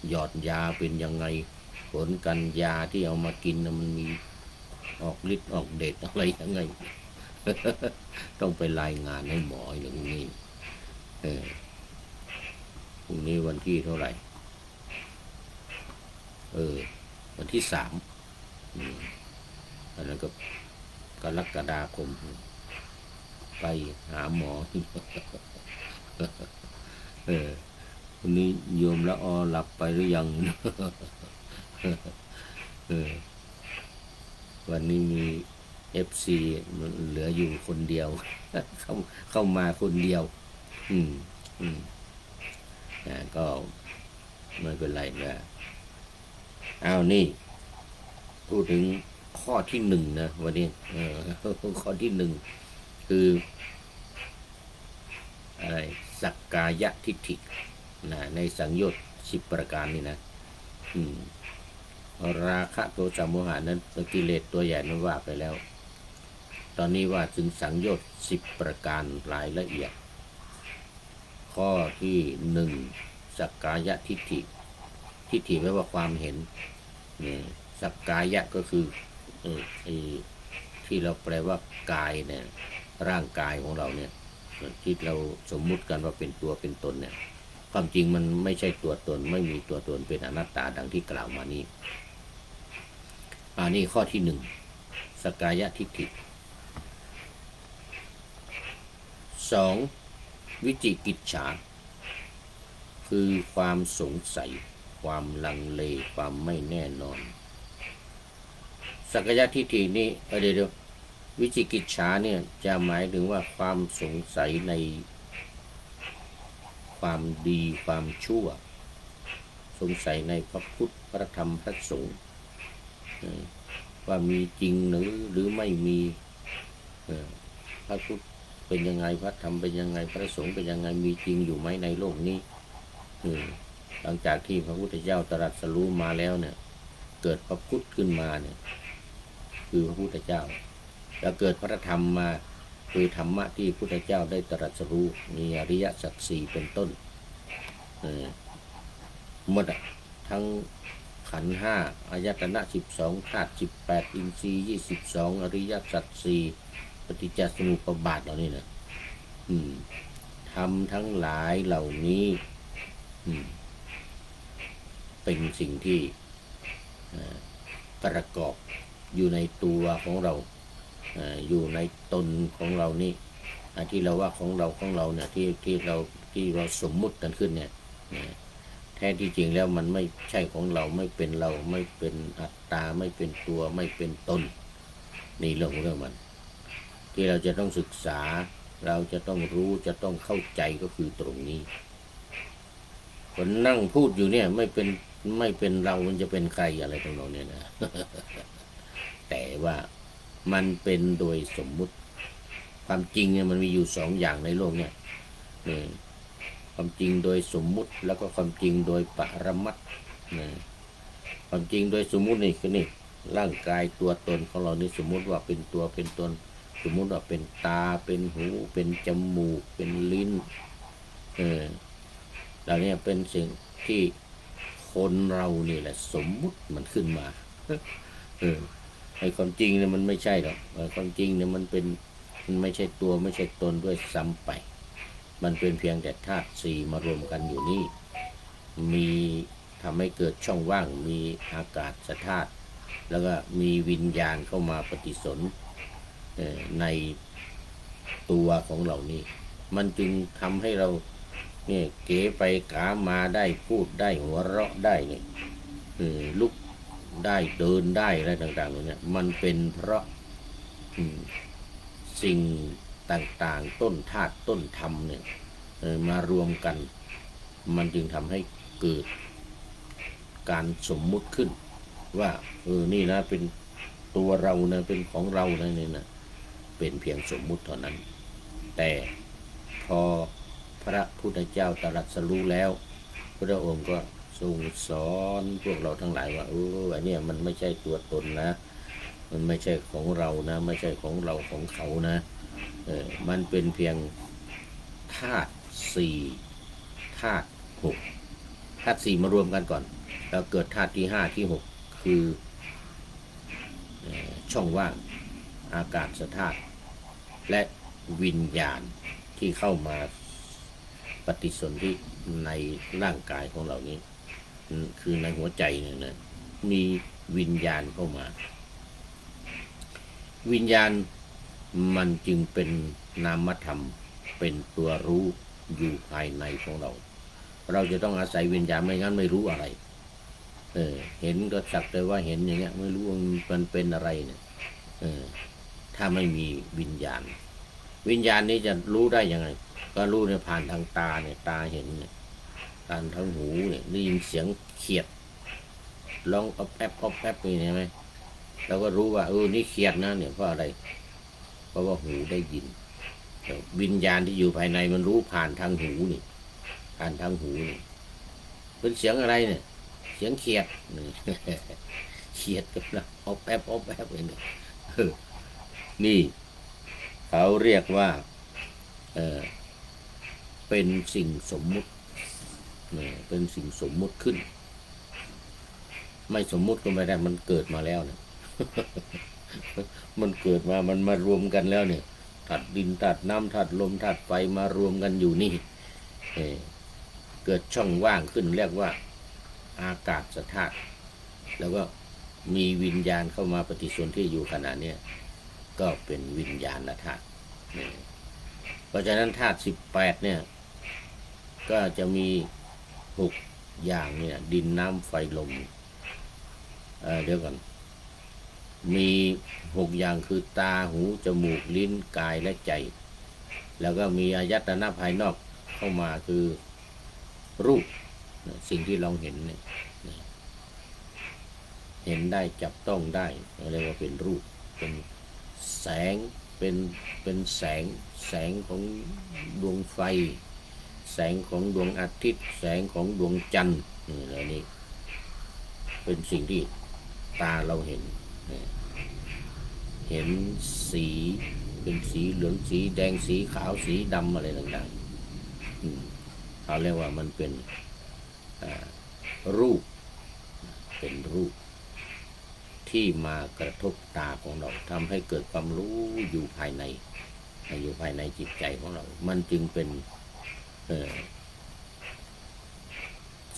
หยอดยาเป็นยังไงผลการยาที่เอามากินมันมีออกฤทธิ์ออกเดชอะไรยังไง ต้องไปรายงานให้หมออย่างนี้พรุ่งนี้วันที่เท่าไหร่วันที่3อันนั้นก็กรกฎาคมไปหาหมอ วันนี้โยมละอหลับไปหรือยัง วันนี้มีFC เหลืออยู่คนเดียว เข้ามาคนเดียวก็ไม่เป็นไรนะเอานี่พูดถึงข้อที่1นะวันนี้ข้อที่1คืออะไรสักกายทิฏฐิในสังโยชน์10 ประการนี่นะราคะโทสะโมหะนั้นกิเลสตัวใหญ่นั้นว่าไปแล้วตอนนี้ว่าถึงสังโยชน์10 ประการรายละเอียดข้อที่1สักกายทิฏฐิแปลว่าความเห็นสักกายะก็คือที่เราแปลว่ากายเนี่ยร่างกายของเราเนี่ยที่เราสมมุติกันว่าเป็นตัวเป็นตนเนี่ยความจริงมันไม่ใช่ตัวตนไม่มีตัวตนเป็นอนัตตาดังที่กล่าวมานี้นี่ข้อที่1สักกายทิฏฐิ2วิจิกิจฉาคือความสงสัยความลังเลความไม่แน่นอนสักกายทิฏฐินี้เดี๋ยววิจิกิจฉาเนี่ยจะหมายถึงว่าความสงสัยในความดีความชั่วสงสัยในพระพุทธพระธรรมพระสงฆ์ว่ามีจริงหรือไม่มีพระพุทธเป็นยังไงพระธรรมเป็นยังไงพระสงฆ์เป็นยังไงมีจริงอยู่ไหมในโลกนี้หลังจากที่พระพุทธเจ้าตรัสรู้มาแล้วเนี่ยเกิดพระพุทธขึ้นมาเนี่ยคือพระพุทธเจ้าแล้วเกิดพระธรรมมาคือธรรมะที่พระพุทธเจ้าได้ตรัสรู้มีอริยสัจ 4เป็นต้นหมดทั้งขันธ์5อายตนะ12ธาตุ18อินทรีย์22อริยสัจ 4ปฏิจจสมุปบาทเหล่านี้นะ ธรรมทั้งหลายเหล่านี้เป็นสิ่งที่ประกอบอยู่ในตัวของเราอยู่ในตนของเรานี่ที่เราว่าของเราเนี่ยที่เราสมมุติกันขึ้นเนี่ยแท้ที่จริงแล้วมันไม่ใช่ของเราไม่เป็นเราไม่เป็นอัตตาไม่เป็นตัวไม่เป็นตนนี่เรื่องมันที่เราจะต้องศึกษาเราจะต้องรู้จะต้องเข้าใจก็คือตรงนี้คนนั่งพูดอยู่เนี่ยไม่เป็นเรามันจะเป็นใครอะไรตรงนั้นเนี่ยนะ แต่ว่ามันเป็นโดยสมมุติความจริงเนี่ยมันมีอยู่สองอย่างในโลกเนี่ยความจริงโดยสมมุติแล้วก็ความจริงโดยปรมัตถ์ความจริงโดยสมมุตินี่คือนี่ร่างกายตัวตนของเรานี่สมมุติว่าเป็นตัวเป็นตนสมมุติว่าเป็นตาเป็นหูเป็นจมูกเป็นลิ้นเหล่านี้เป็นสิ่งที่คนเรานี่แหละสมมุติมันขึ้นมาไอ้ความจริงเนี่ยมันไม่ใช่หรอกความจริงเนี่ยมันไม่ใช่ตัวไม่ใช่ตนด้วยซ้ำไปมันเป็นเพียงแต่ธาตุสี่มารวมกันอยู่นี่มีทำให้เกิดช่องว่างมีอากาศธาตุแล้วก็มีวิญญาณเข้ามาปฏิสนธิในตัวของเรานี่มันจึงทำให้เราเนี่ยเก๋ไปกามาได้พูดได้หัวเราะได้เนี่ยลุกได้เดินได้อะไรต่างๆเนี่ยมันเป็นเพราะสิ่งต่างๆต้นธาตุต้นธรรมเนี่ยมารวมกันมันจึงทำให้เกิดการสมมุติขึ้นว่านี่นะเป็นตัวเรานะเป็นของเรานะนี่นะเป็นเพียงสมมุติเท่านั้นแต่พอพระพุทธเจ้าตรัสรู้แล้วพระองค์ก็ทรงสอนพวกเราทั้งหลายว่าอันนี้มันไม่ใช่ตัวตนนะมันไม่ใช่ของเรานะไม่ใช่ของเราของเขานะมันเป็นเพียงธาตุสี่ธาตุหกธาตุสี่มารวมกันก่อนแล้วเกิดธาตุที่ห้าที่หกคือช่องว่างอากาศธาตุและวิญญาณที่เข้ามาปฏิสนธิในร่างกายของเรานี้คือในหัวใจเนี่ยนะมีวิญญาณเข้ามาวิญญาณมันจึงเป็นนามธรรมเป็นตัวรู้อยู่ภายในของเราเราจะต้องอาศัยวิญญาณไม่งั้นไม่รู้อะไรเห็นก็สักแต่ว่าเห็นอย่างเงี้ยไม่รู้มันเป็นอะไรเนี่ยถ้าไม่มีวิญญาณนี้จะรู้ได้ยังไงก็รู้เนี่ยผ่านทางตาเนี่ยตาเห็นเนี่ยผ่านทางหูเนี่ยได้ยินเสียงเขียดร้องอ๊อบแอ๊บนี่ใช่ไหมเราก็รู้ว่านี่เขียดนะเนี่ยเพราะอะไรเพราะว่าหูได้ยินวิญญาณที่อยู่ภายในมันรู้ผ่านทางหูนี่ผ่านทางหูนี่เป็นเสียงอะไรเนี่ยเสียงเขียดเขียดกับเราอ๊อบแอ๊บเนี่ยนี่เขาเรียกว่าเป็นสิ่งสมมุติเป็นสิ่งสมมุติขึ้นไม่สมมุติก็ไม่ได้มันเกิดมาแล้วเนี่ย มันเกิดมามันมารวมกันแล้วเนี่ยธาตุดินธาตุน้ำธาตุลมธาตุไฟมารวมกันอยู่นี่เกิดช่องว่างขึ้นเรียกว่าอากาศธาตุแล้วก็มีวิญญาณเข้ามาปฏิสนธิอยู่ขณะนี้ก็เป็นวิญญาณธาตุเพราะฉะนั้นธาตุ18เนี่ยก็จะมี6อย่างเนี่ยดินน้ำไฟลมเดี๋ยวก่อนมี6อย่างคือตาหูจมูกลิ้นกายและใจแล้วก็มีอายตนะภายนอกเข้ามาคือรูปสิ่งที่เราเห็นเนี่ยเห็นได้จับต้องได้เรียกว่าเป็นรูปเป็นแสงเป็นแสงของดวงไฟแสงของดวงอาทิตย์แสงของดวงจันทร์อะไรนี่เป็นสิ่งที่ตาเราเห็นสีเป็นสีเหลืองสีแดงสีขาวสีดำอะไรต่างๆเขาเรียกว่ามันเป็นรูปเป็นรูปที่มากระทบตาของเราทำให้เกิดความรู้อยู่ภายในจิตใจของเรามันจึงเป็น เออ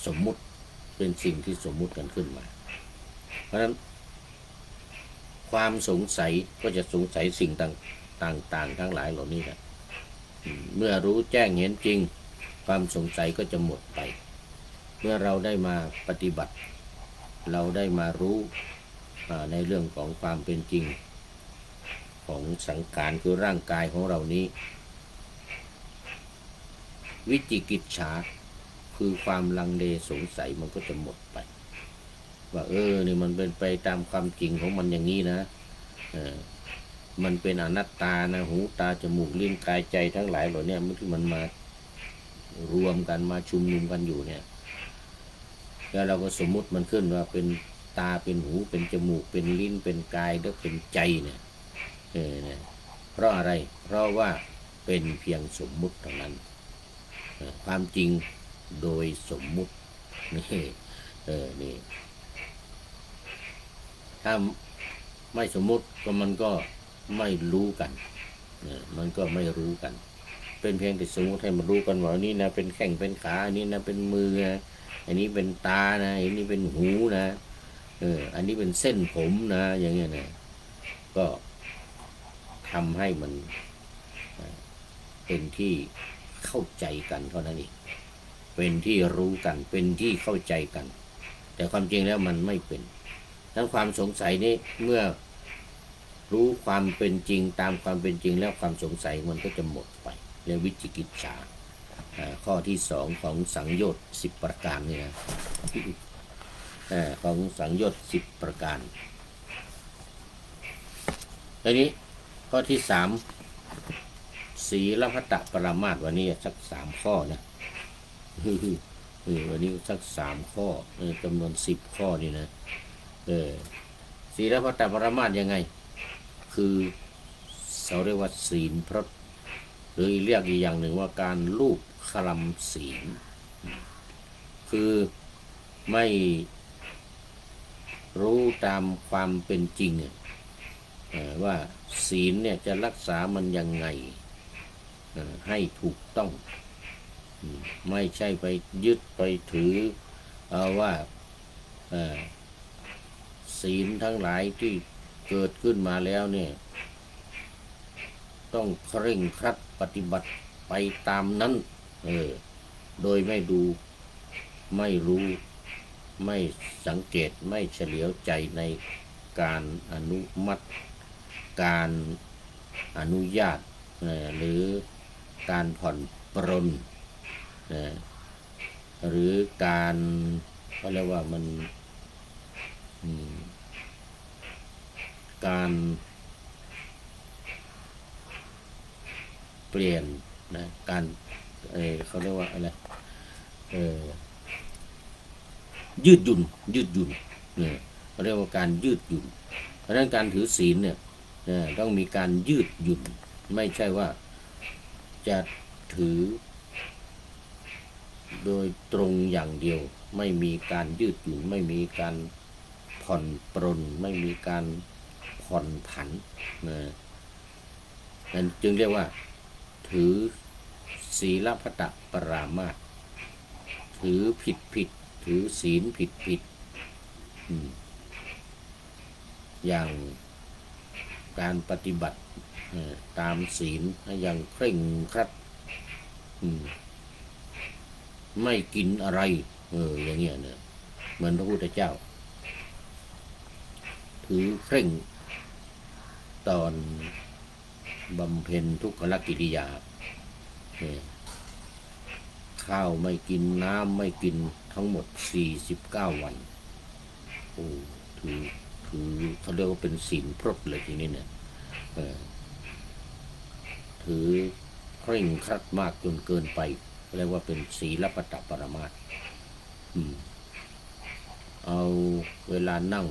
สมมุติเป็นสิ่งที่สมมุติกันขึ้นมาเพราะฉะนั้นความสงสัยก็จะสงสัยสิ่งต่างๆทั้งหลายเหล่านี้แหละเมื่อรู้แจ้งเห็นจริงความสงสัยก็จะหมดไปเมื่อเราได้มาปฏิบัติเราได้มารู้ในเรื่องของความเป็นจริงของสังขารคือร่างกายของเรานี้วิจิกิจฉาคือความลังเลสงสัยมันก็จะหมดไปว่านี่มันเป็นไปตามความจริงของมันอย่างนี้นะมันเป็นอนัตตานะหูตาจมูกลิ้นกายใจทั้งหลายเหล่านี้ที่มันมารวมกันมาชุมนุมกันอยู่เนี่ยแล้วเราก็สมมุติมันขึ้นว่าเป็นตาเป็นหูเป็นจมูกเป็นลิ้นเป็นกายแล้วเป็นใจเนี่ยเพราะอะไรเพราะว่าเป็นเพียงสมมุติเท่านั้นความจริงโดยสมมุตินี่ถ้าไม่สมมุติก็มันก็ไม่รู้กันมันก็ไม่รู้กันเป็นเพียงแต่สมมุติให้มันรู้กันว่านี่นะเป็นแข้งเป็นขาอันนี้นะเป็นมือนะอันนี้เป็นตานะอันนี้เป็นหูนะอันนี้เป็นเส้นผมนะอย่างเงี้ยนะก็ทำให้มันเป็นที่เข้าใจกันเท่านั้นเองเป็นที่รู้กันเป็นที่เข้าใจกันแต่ความจริงแล้วมันไม่เป็นทั้งความสงสัยนี้เมื่อรู้ความเป็นจริงตามความเป็นจริงแล้วความสงสัยมันก็จะหมดไปเรียกวิจิกิจฉาข้อที่สองของสังโยชน์10ประการนี่นะของสังโยชน์10ประการทีนี้ข้อที่3ศีลพัตตปรามาสวันนี้สัก3ข้อนะวันนี้สัก3ข้อจำนวน10ข้อนี่นะศีลพัตตปรามาสยังไงคือเขาเรียกว่าศีลพรตหรือเรียกอีกอย่างหนึ่งว่าการลูบคลำศีลคือไม่รู้ตามความเป็นจริงว่าศีลเนี่ยจะรักษามันยังไงให้ถูกต้องไม่ใช่ไปยึดไปถือเอาว่าศีลทั้งหลายที่เกิดขึ้นมาแล้วเนี่ยต้องเคร่งครัดปฏิบัติไปตามนั้นโดยไม่ดูไม่รู้ไม่สังเกตไม่เฉลียวใจในการอนุมัติการอนุญาตหรือการผ่อนปรนหรือการเขาเรียกว่ามันการเปลี่ยนนะการเขาเรียกว่าอะไรยืดหยุ่นเขาเรียกว่าการยืดหยุ่นเพราะฉะนั้นการถือศีลเนี่ยต้องมีการยืดหยุ่นไม่ใช่ว่าจะถือโดยตรงอย่างเดียวไม่มีการยืดหยุ่นไม่มีการผ่อนปรนไม่มีการผ่อนผันนั่นจึงเรียกว่าถือศีลพัตตปรามาสถือผิดถือศีลผิดอย่างการปฏิบัติตามศีลอย่างเคร่งครัดไม่กินอะไรอย่างเงี้ยเนี่ยเหมือนพระพุทธเจ้าถือเคร่งตอนบำเพ็ญทุกขกิริยาข้าวไม่กินน้ำไม่กินทั้งหมด49 วันถือเขาเรียกว่าเป็นศีลพรตเลยทีนี้เนี่ยถือเคร่งครัดมากจนเกินไปเรียกว่าเป็นศีลพัตตปรามาสเอาเวลานั่ง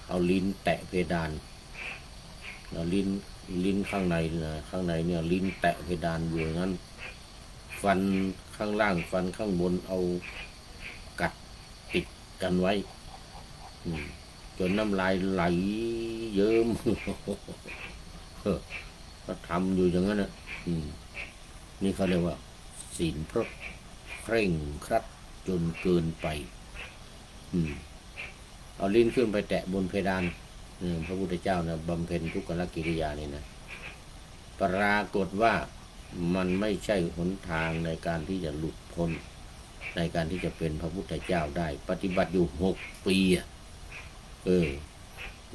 เอาลิ้นแตะเพดานลิ้นข้างในเนี่ยลิ้นแตะเพดานอยู่งั้นฟันข้างล่างฟันข้างบนเอากัดติดกันไว้จนน้ำลายไหลเยิ้มก็ทำอยู่อย่างนั้นนะ นี่เขาเรียกว่าศีลพรตเคร่งครัดจนเกินไปเอาลิ้นขึ้นไปแตะบนเพดานพระพุทธเจ้านะบำเพ็ญทุกขกิริยานี่นะปรากฏว่ามันไม่ใช่หนทางในการที่จะหลุดพ้นในการที่จะเป็นพระพุทธเจ้าได้ปฏิบัติอยู่6 ปี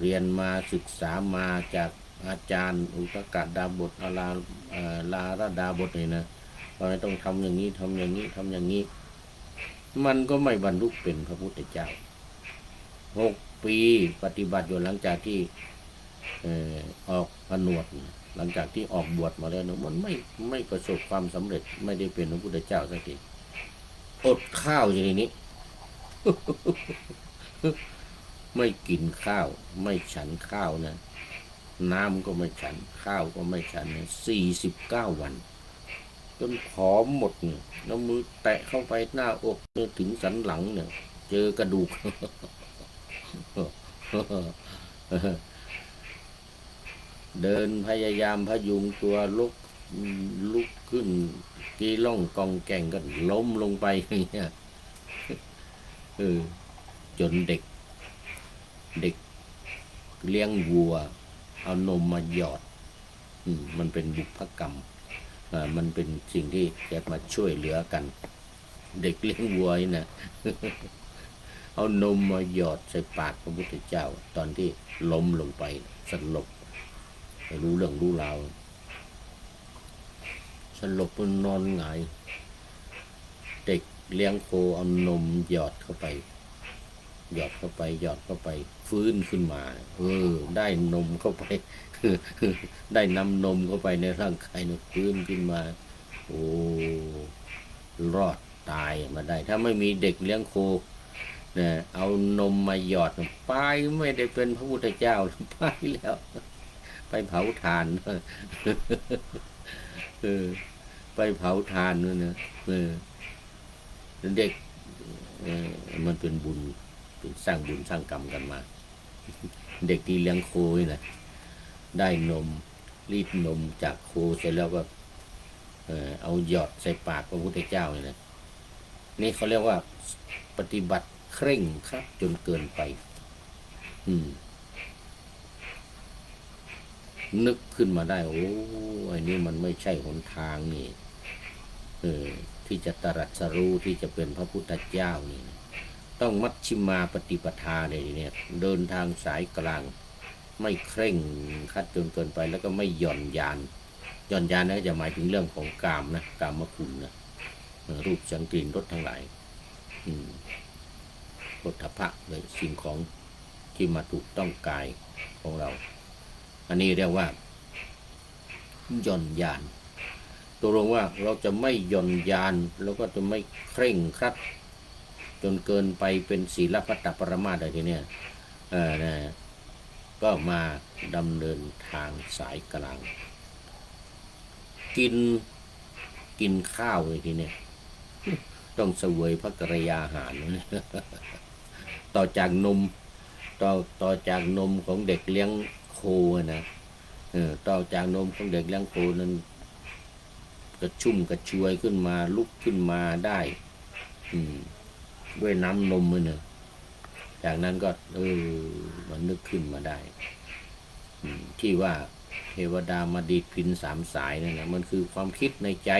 เรียนมาศึกษามาจากอาจารย์อุตกดาบทลาระดาบทนี่นะเราต้องทำอย่างนี้ทำอย่างนี้ทำอย่างนี้มันก็ไม่บรรลุเป็นพระพุทธเจ้า6 ปีปฏิบัติอยู่หลังจากที่ออกผนวดหลังจากที่ออกบวชมาแล้วนะมันไม่ประสบความสำเร็จไม่ได้เป็นพระพุทธเจ้าสักทีอดข้าวอย่างนี้ ไม่กินข้าวไม่ฉันข้าวนะน้ำก็ไม่ฉันข้าวก็ไม่ฉันนะ49 วันจนผอมหมดเนี่ยแล้วมือแตะเข้าไปหน้าอกเนี่ยถึงสันหลังเนี่ยเจอกระดูก เดินพยายามพยุงตัวลุกขึ้นกีล่องกองแก่งก็ล้มลงไปอย่างเงี้ยจนเด็กเลี้ยงวัวเอานมมาหยอดมันเป็นบุพกรรมมันเป็นสิ่งที่จะมาช่วยเหลือกันเด็กเลี้ยงวัวนี่นะ เอานมมาหยอดใส่ปากพระพุทธเจ้าตอนที่ล้มลงไปสลบไม่รู้เรื่องรู้ราวสลบมันนอนหงายเด็กเลี้ยงโคเอานมหยอดเข้าไปฟื้นขึ้นมาได้นมเข้าไป ได้นำนมเข้าไปในร่างกายฟื้นขึ้นมาโอ้รอดตายมาได้ถ้าไม่มีเด็กเลี้ยงโคเนี่ยเอานมมาหยอดไปไม่ได้เป็นพระพุทธเจ้าไปแล้วไปเผาถ่านไปเผาถ่านนู่นนะเด็กมันเป็นบุญเป็นสร้างบุญสร้างกรรมกันมาเด็กที่เลี้ยงโคนี่นะได้นมรีดนมจากโคเสร็จแล้วก็เอาหยอดใส่ปากพระพุทธเจ้านี่นะนี่เขาเรียกว่าปฏิบัติเคร่งครัดจนเกินไปนึกขึ้นมาได้โอ้อันนี้มันไม่ใช่หนทางนี่ที่จะตรัสรู้ที่จะเป็นพระพุทธเจ้านี่ต้องมัชฌิมาปฏิปทาเนี่ยเดินทางสายกลางไม่เคร่งครัดจนเกินไปแล้วก็ไม่หย่อนยานนะจะหมายถึงเรื่องของกามนะกามคุณนะรูปเสียงกลิ่นรสทั้งหลายโผฏฐัพพะเลยสิ่งของที่มาถูกต้องกายของเราอันนี้เรียกว่าหย่อนยานตกลงว่าเราจะไม่หย่อนยานแล้วก็จะไม่เคร่งครัดจนเกินไปเป็นศีลพัตตปรมาสอะไรทีเนี้ยก็มาดำเนินทางสายกลางกินข้าวเลยทีเนี้ยต้องเสวยพระกรยาหารต่อจากนมของเด็กเลี้ยงโคนะต่อจากนมของเด็กเลี้ยงโคนั้นกระชุ่มกระชวยขึ้นมาลุกขึ้นมาได้ด้วยน้ำนมมันจากนั้นก็มันนึกขึ้นมาได้ที่ว่าเทวดามาดีดพิณ3 สายนั่นนะมันคือความคิดในใจ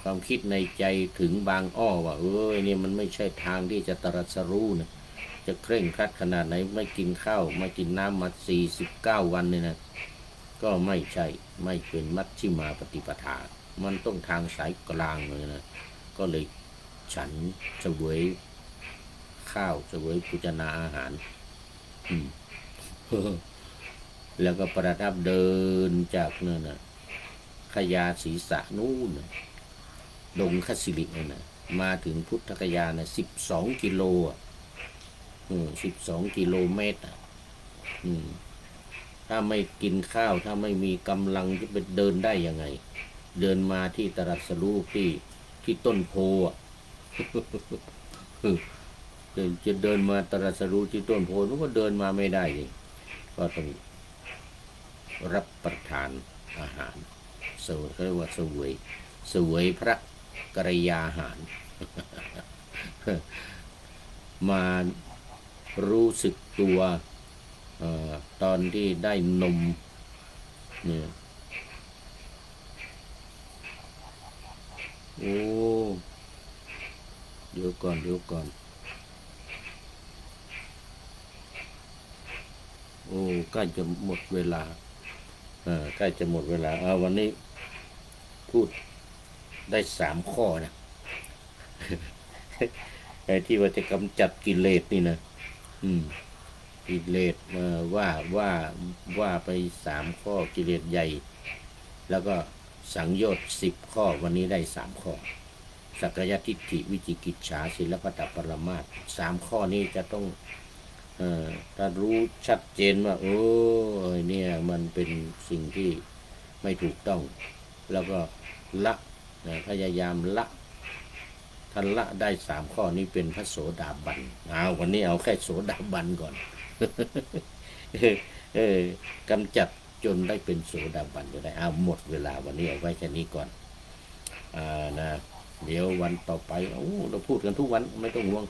ความคิดในใจถึงบางอ้อว่านี่มันไม่ใช่ทางที่จะตรัสรู้นะจะเคร่งครัดขนาดไหนไม่กินข้าวไม่กินน้ำมา49 วันเนี่ยนะก็ไม่ใช่ไม่เป็นมัชฌิมาปฏิปทามันต้องทางสายกลางเลยนะก็เลยฉันเสวยข้าวเสวยพุจนาอาหารแล้วก็ประทับเดินจากนั่นนะขยาศีสะนู่นดงคสิรินั่นนะมาถึงพุทธคยานะ12 กิโล12 กิโลเมตรถ้าไม่กินข้าวถ้าไม่มีกำลังจะไปเดินได้ยังไงเดินมาที่ตรัสรู้ที่ต้นโพจะเดินมาตรัสรู้ที่ต้นโพนู้นก็เดินมาไม่ได้เลยก็ต้องรับประทานอาหาร เขาเรียกว่าเสวยพระกรยาหาร มารู้สึกตัวตอนที่ได้นมเนี่ยโอ้เดี๋ยวก่อนโอ้ใกล้จะหมดเวลาใกล้จะหมดเวลาวันนี้พูดได้3 ข้อนะ ไอ้ที่ว่าจะกำจัดกิเลสนี่นะกิเลสว่าไป3 ข้อกิเลสใหญ่แล้วก็สังโยชน์10 ข้อวันนี้ได้3 ข้อสักกายทิฏฐิวิจิกิจฉาศีลพัตตปรมาสต์3 ข้อนี้จะต้องถ้ารู้ชัดเจนว่าโอ้เนี่ยมันเป็นสิ่งที่ไม่ถูกต้องแล้วก็ละพยายามละท่านละได้3 ข้อนี้เป็นพระโสดาบันวันนี้เอาแค่โสดาบันก่อน กำจัดจนได้เป็นโสดาบันจะได้หมดเวลาวันนี้เอาไว้แค่นี้ก่อนนะเดี๋ยววันต่อไปเราพูดกันทุกวันไม่ต้องห่วง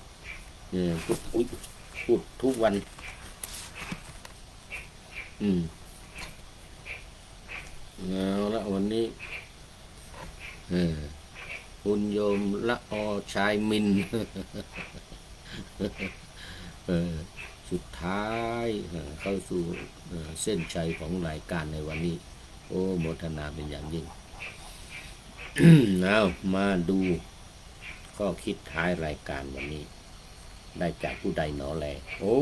พูดทุกวันเอาละวันนี้คุณโยมละอชายมิน สุดท้ายเข้าสู่เส้นชัยของรายการในวันนี้โอ้โมทนาเป็นอย่างยิ่ง เอามาดูข้อคิดท้ายรายการวันนี้ได้จากผู้ใดหนอแลโอ้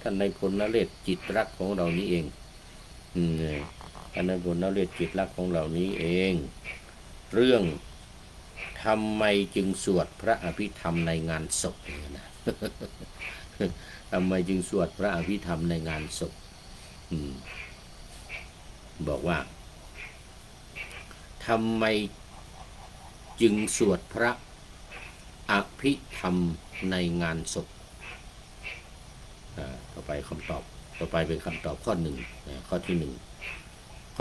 ท่านนายพลนเรศจิตรักของเรานี้เองท่านนายพลนเรศจิตรักของเรานี้เองเรื่องทำไมจึงสวดพระอภิธรรมในงานศพนะ ทำไมจึงสวดพระอภิธรรมในงานศพบอกว่าทำไมจึงสวดพระอภิธรรมในงานศพต่อไปคำตอบต่อไปเป็นคำตอบข้อ1ข้อที่1เ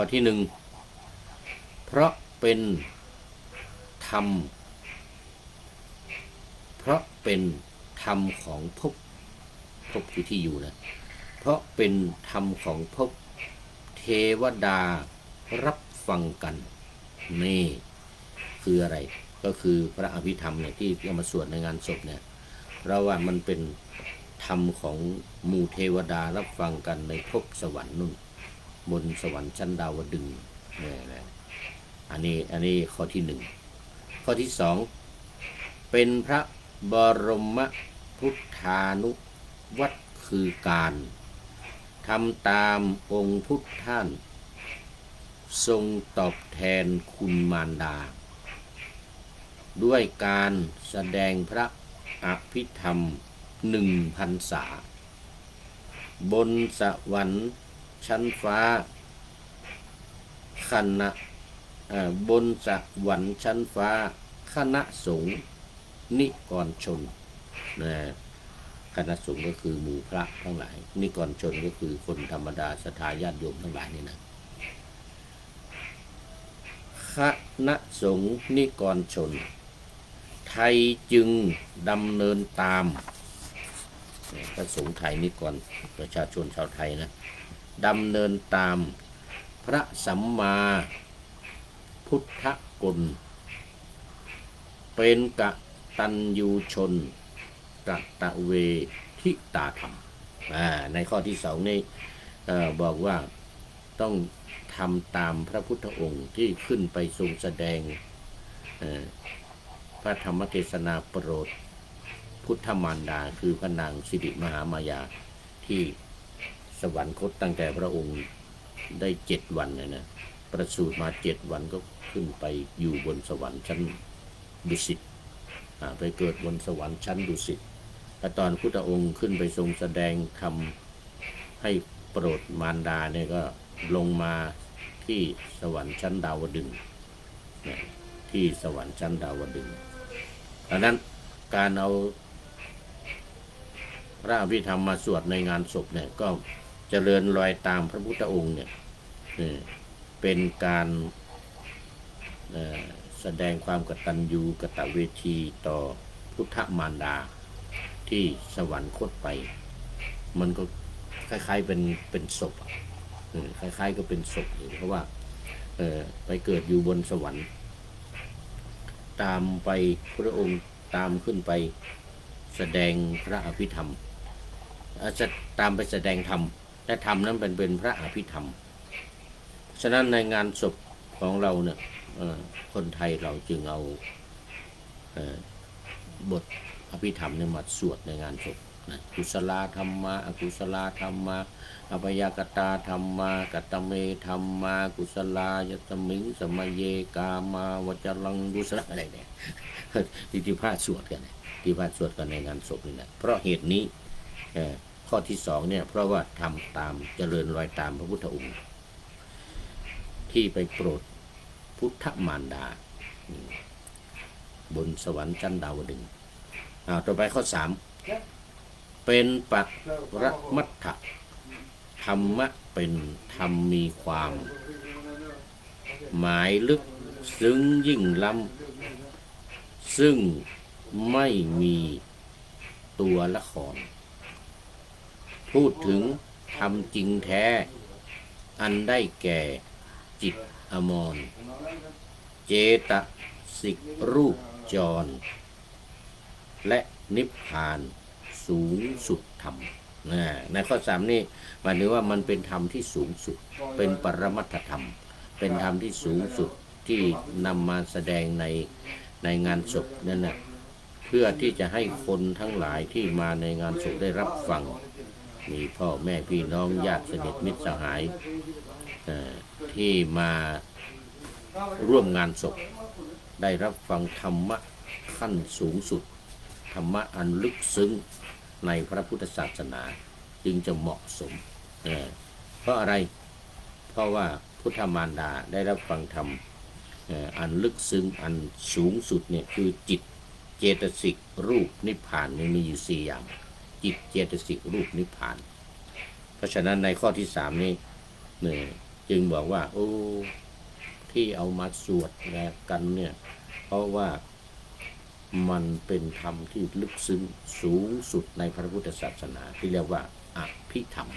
พราะเป็นธรรมของภพคือที่อยู่นะเพราะเป็นธรรมของภพเทวดารับฟังกันนี่คืออะไรก็คือพระอภิธรรมเนี่ยที่เอามาสวดในงานศพเนี่ยเพราะว่ามันเป็นธรรมของหมู่เทวดารับฟังกันในภพสวรรค์นู่นบนสวรรค์ชั้นดาวดึงส์เนี่ยอันนี้ข้อที่1ข้อที่2เป็นพระบรมพุทธานุวัตรคือการทำตามองค์พุทธท่านทรงตอบแทนคุณมารดาด้วยการแสดงพระอภิธรรม1 พรรษาบนสวรรค์ชั้นฟ้าบนสวรรค์ชั้นฟ้าคณะสงฆ์นิกรชนคณะสงฆ์ก็คือหมู่พระทั้งหลายนิกรชนก็คือคนธรรมดาศรัทธาญาติโยมทั้งหลายนี่นะคณะสงฆ์นิกรชนไทยจึงดำเนินตามพระสงฆ์ไทยนิกรประชาชนชาวไทยนะดำเนินตามพระสัมมาพุทธกลเป็นกตัญญูชนกตเวทิตาธรรมในข้อที่2นี้บอกว่าต้องทำตามพระพุทธองค์ที่ขึ้นไปทรงแสดงพระธรรมเทศนาโปรดพุทธมารดาคือพระนางสิริมหามายาที่สวรรคตตั้งแต่พระองค์ได้7 วันนะประสูติมา7 วันก็ขึ้นไปอยู่บนสวรรค์ชั้นดุสิตไปเกิดบนสวรรค์ชั้นดุสิตและตอนพุทธองค์ขึ้นไปทรงแสดงธรรมให้โปรดมารดาเนี่ยก็ลงมาที่สวรรค์ชั้นดาวดึงส์ที่สวรรค์ชั้นดาวดึงส์ดังนั้นการเอาพระอภิธรรมมาสวดในงานศพเนี่ยก็เจริญรอยตามพระพุทธองค์เนี่ยเป็นการ แสดงความกตัญญูกตเวทีต่อพุทธมารดาที่สวรรคตไปมันก็คล้ายๆเป็นศพคล้ายๆก็เป็นศพอยู่เพราะว่าไปเกิดอยู่บนสวรรค์ตามไปพระองค์ตามขึ้นไปแสดงพระอภิธรรมจะตามไปแสดงธรรมและธรรมนั้นเป็นพระอภิธรรมฉะนั้นในงานศพของเราเนี่ยคนไทยเราจึงเอาบทอภิธรรมเนี่ยมาสวดในงานศพกุศลธรรมะอกุศลธรรมะอภยกตาธรรมะกัตเมธรรมะกุศลายตมิงสมเยกามาวจรังกุศลอะไรเนี่ยที่พระสวดกันที่พระสวดกันในงานศพนี่แหละเพราะเหตุนี้ข้อที่สองเนี่ยเพราะว่าทำตามเจริญรอยตามพระพุทธองค์ที่ไปโปรดพุทธมารดาบนสวรรค์ชั้นดาวดึงส์ต่อไปข้อสามเป็นปักรมัตถธรรมะเป็นธรรมมีความหมายลึกซึ้งยิ่งล้ำซึ่งไม่มีตัวละครพูดถึงธรรมจริงแท้อันได้แก่จิตอมรเจตสิกรูปจรและนิพพานสูงสุดธรรมในข้อสามนี่หมายถึงว่ามันเป็นธรรมที่สูงสุดเป็นปรมัตถธรรมเป็นธรรมที่สูงสุดที่นำมาแสดงในงานศพนั่นนะเพื่อที่จะให้คนทั้งหลายที่มาในงานศพได้รับฟังมีพ่อแม่พี่น้องญาติสนิทมิตรสหายที่มาร่วมงานศพได้รับฟังธรรมะขั้นสูงสุดธรรมะอันลึกซึ้งในพระพุทธศาสนาจึงจะเหมาะสมเพราะอะไรเพราะว่าพุทธมารดาได้รับฟังธรรมอันลึกซึ้งอันสูงสุดเนี่ยคือจิตเจตสิกรูปนิพพานมีอยู่สี่อย่างจิตเจตสิกรูปนิพพานเพราะฉะนั้นในข้อที่สามนี้จึงบอกว่าโอ้ที่เอามาสวดกันเนี่ยเพราะว่ามันเป็นธรรมที่ลึกซึ้งสูงสุดในพระพุทธศาสนาที่เรียกว่าอภิธรรม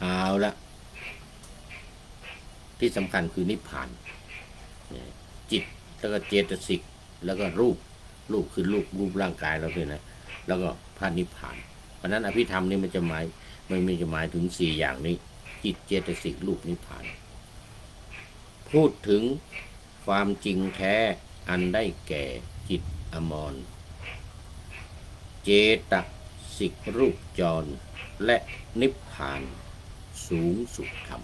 เอาละที่สำคัญคือนิพพานจิตแล้วก็เจตสิกแล้วก็รูปคือรูปร่างกายเราเลยนะแล้วก็พระนิพพานเพราะนั้นอภิธรรมนี่มันจะหมายถึงสี่อย่างนี้จิตเจตสิกรูปนิพพานพูดถึงความจริงแท้อันได้แก่จิตอมรเจตสิกรูปจรและนิพพานสูงสุดธรรม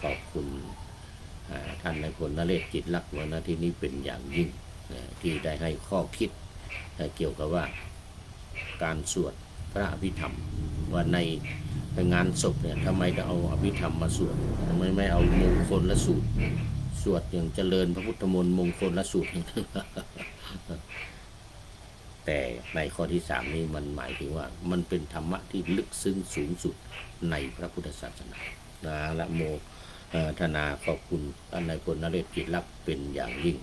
ขอบคุณท่านนายพลนเรศจิตลักษณ์วันที่นี้เป็นอย่างยิ่งที่ได้ให้ข้อคิดเกี่ยวกับว่าการสวดพระอภิธรรมว่าในงานศพเนี่ยทำไมจะเอาอภิธรรมมาสวดทำไมไม่เอามงคลและสูตรสวดอย่างเจริญพระพุทธมนต์มงคลและสูตรแต่ในข้อที่สามนี้มันหมายถึงว่ามันเป็นธรรมะที่ลึกซึ้งสูงสุดในพระพุทธศาสนาและโมทนาขอบคุณท่านนายพลนเรศจิตลักษณ์เป็นอย่างยิ่ง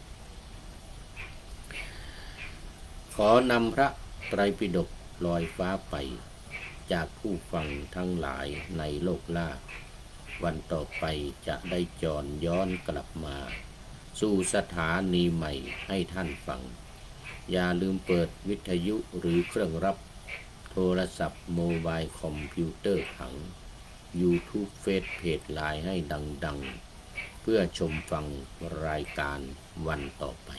ขอนำพระไตรปิฎกลอยฟ้าไปจากผู้ฟังทั้งหลายในโลกล่าวันต่อไปจะได้จรย้อนกลับมาสู่สถานีใหม่ให้ท่านฟังอย่าลืมเปิดวิทยุหรือเครื่องรับโทรศัพท์โมบายคอมพิวเตอร์ขัง YouTube เฟซเพจไลน์ให้ดังๆเพื่อชมฟังรายการวันต่อไป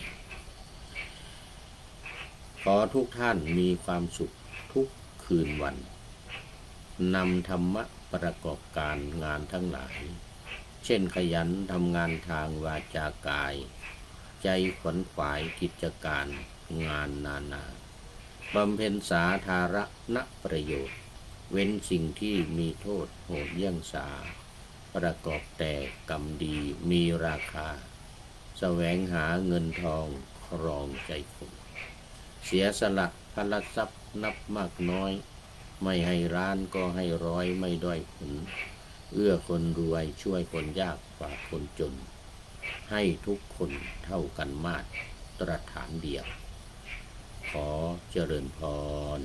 ขอทุกท่านมีความสุขทุกคืนวันนำธรรมะประกอบการงานทั้งหลายเช่นขยันทำงานทางวาจากายใจขวนขวายกิจการงานนานาบำเพ็ญสาธารณประโยชน์เว้นสิ่งที่มีโทษโหดเยี่ยงสาประกอบแต่กรรมดีมีราคาแสวงหาเงินทองครองใจคนเสียสละพละทรัพย์นับมากน้อยไม่ให้ร้านก็ให้ร้อยไม่ด้อยผล เอื้อคนรวยช่วยคนยากฝากคนจน ให้ทุกคนเท่ากันมาตรฐานเดียว ขอเจริญพร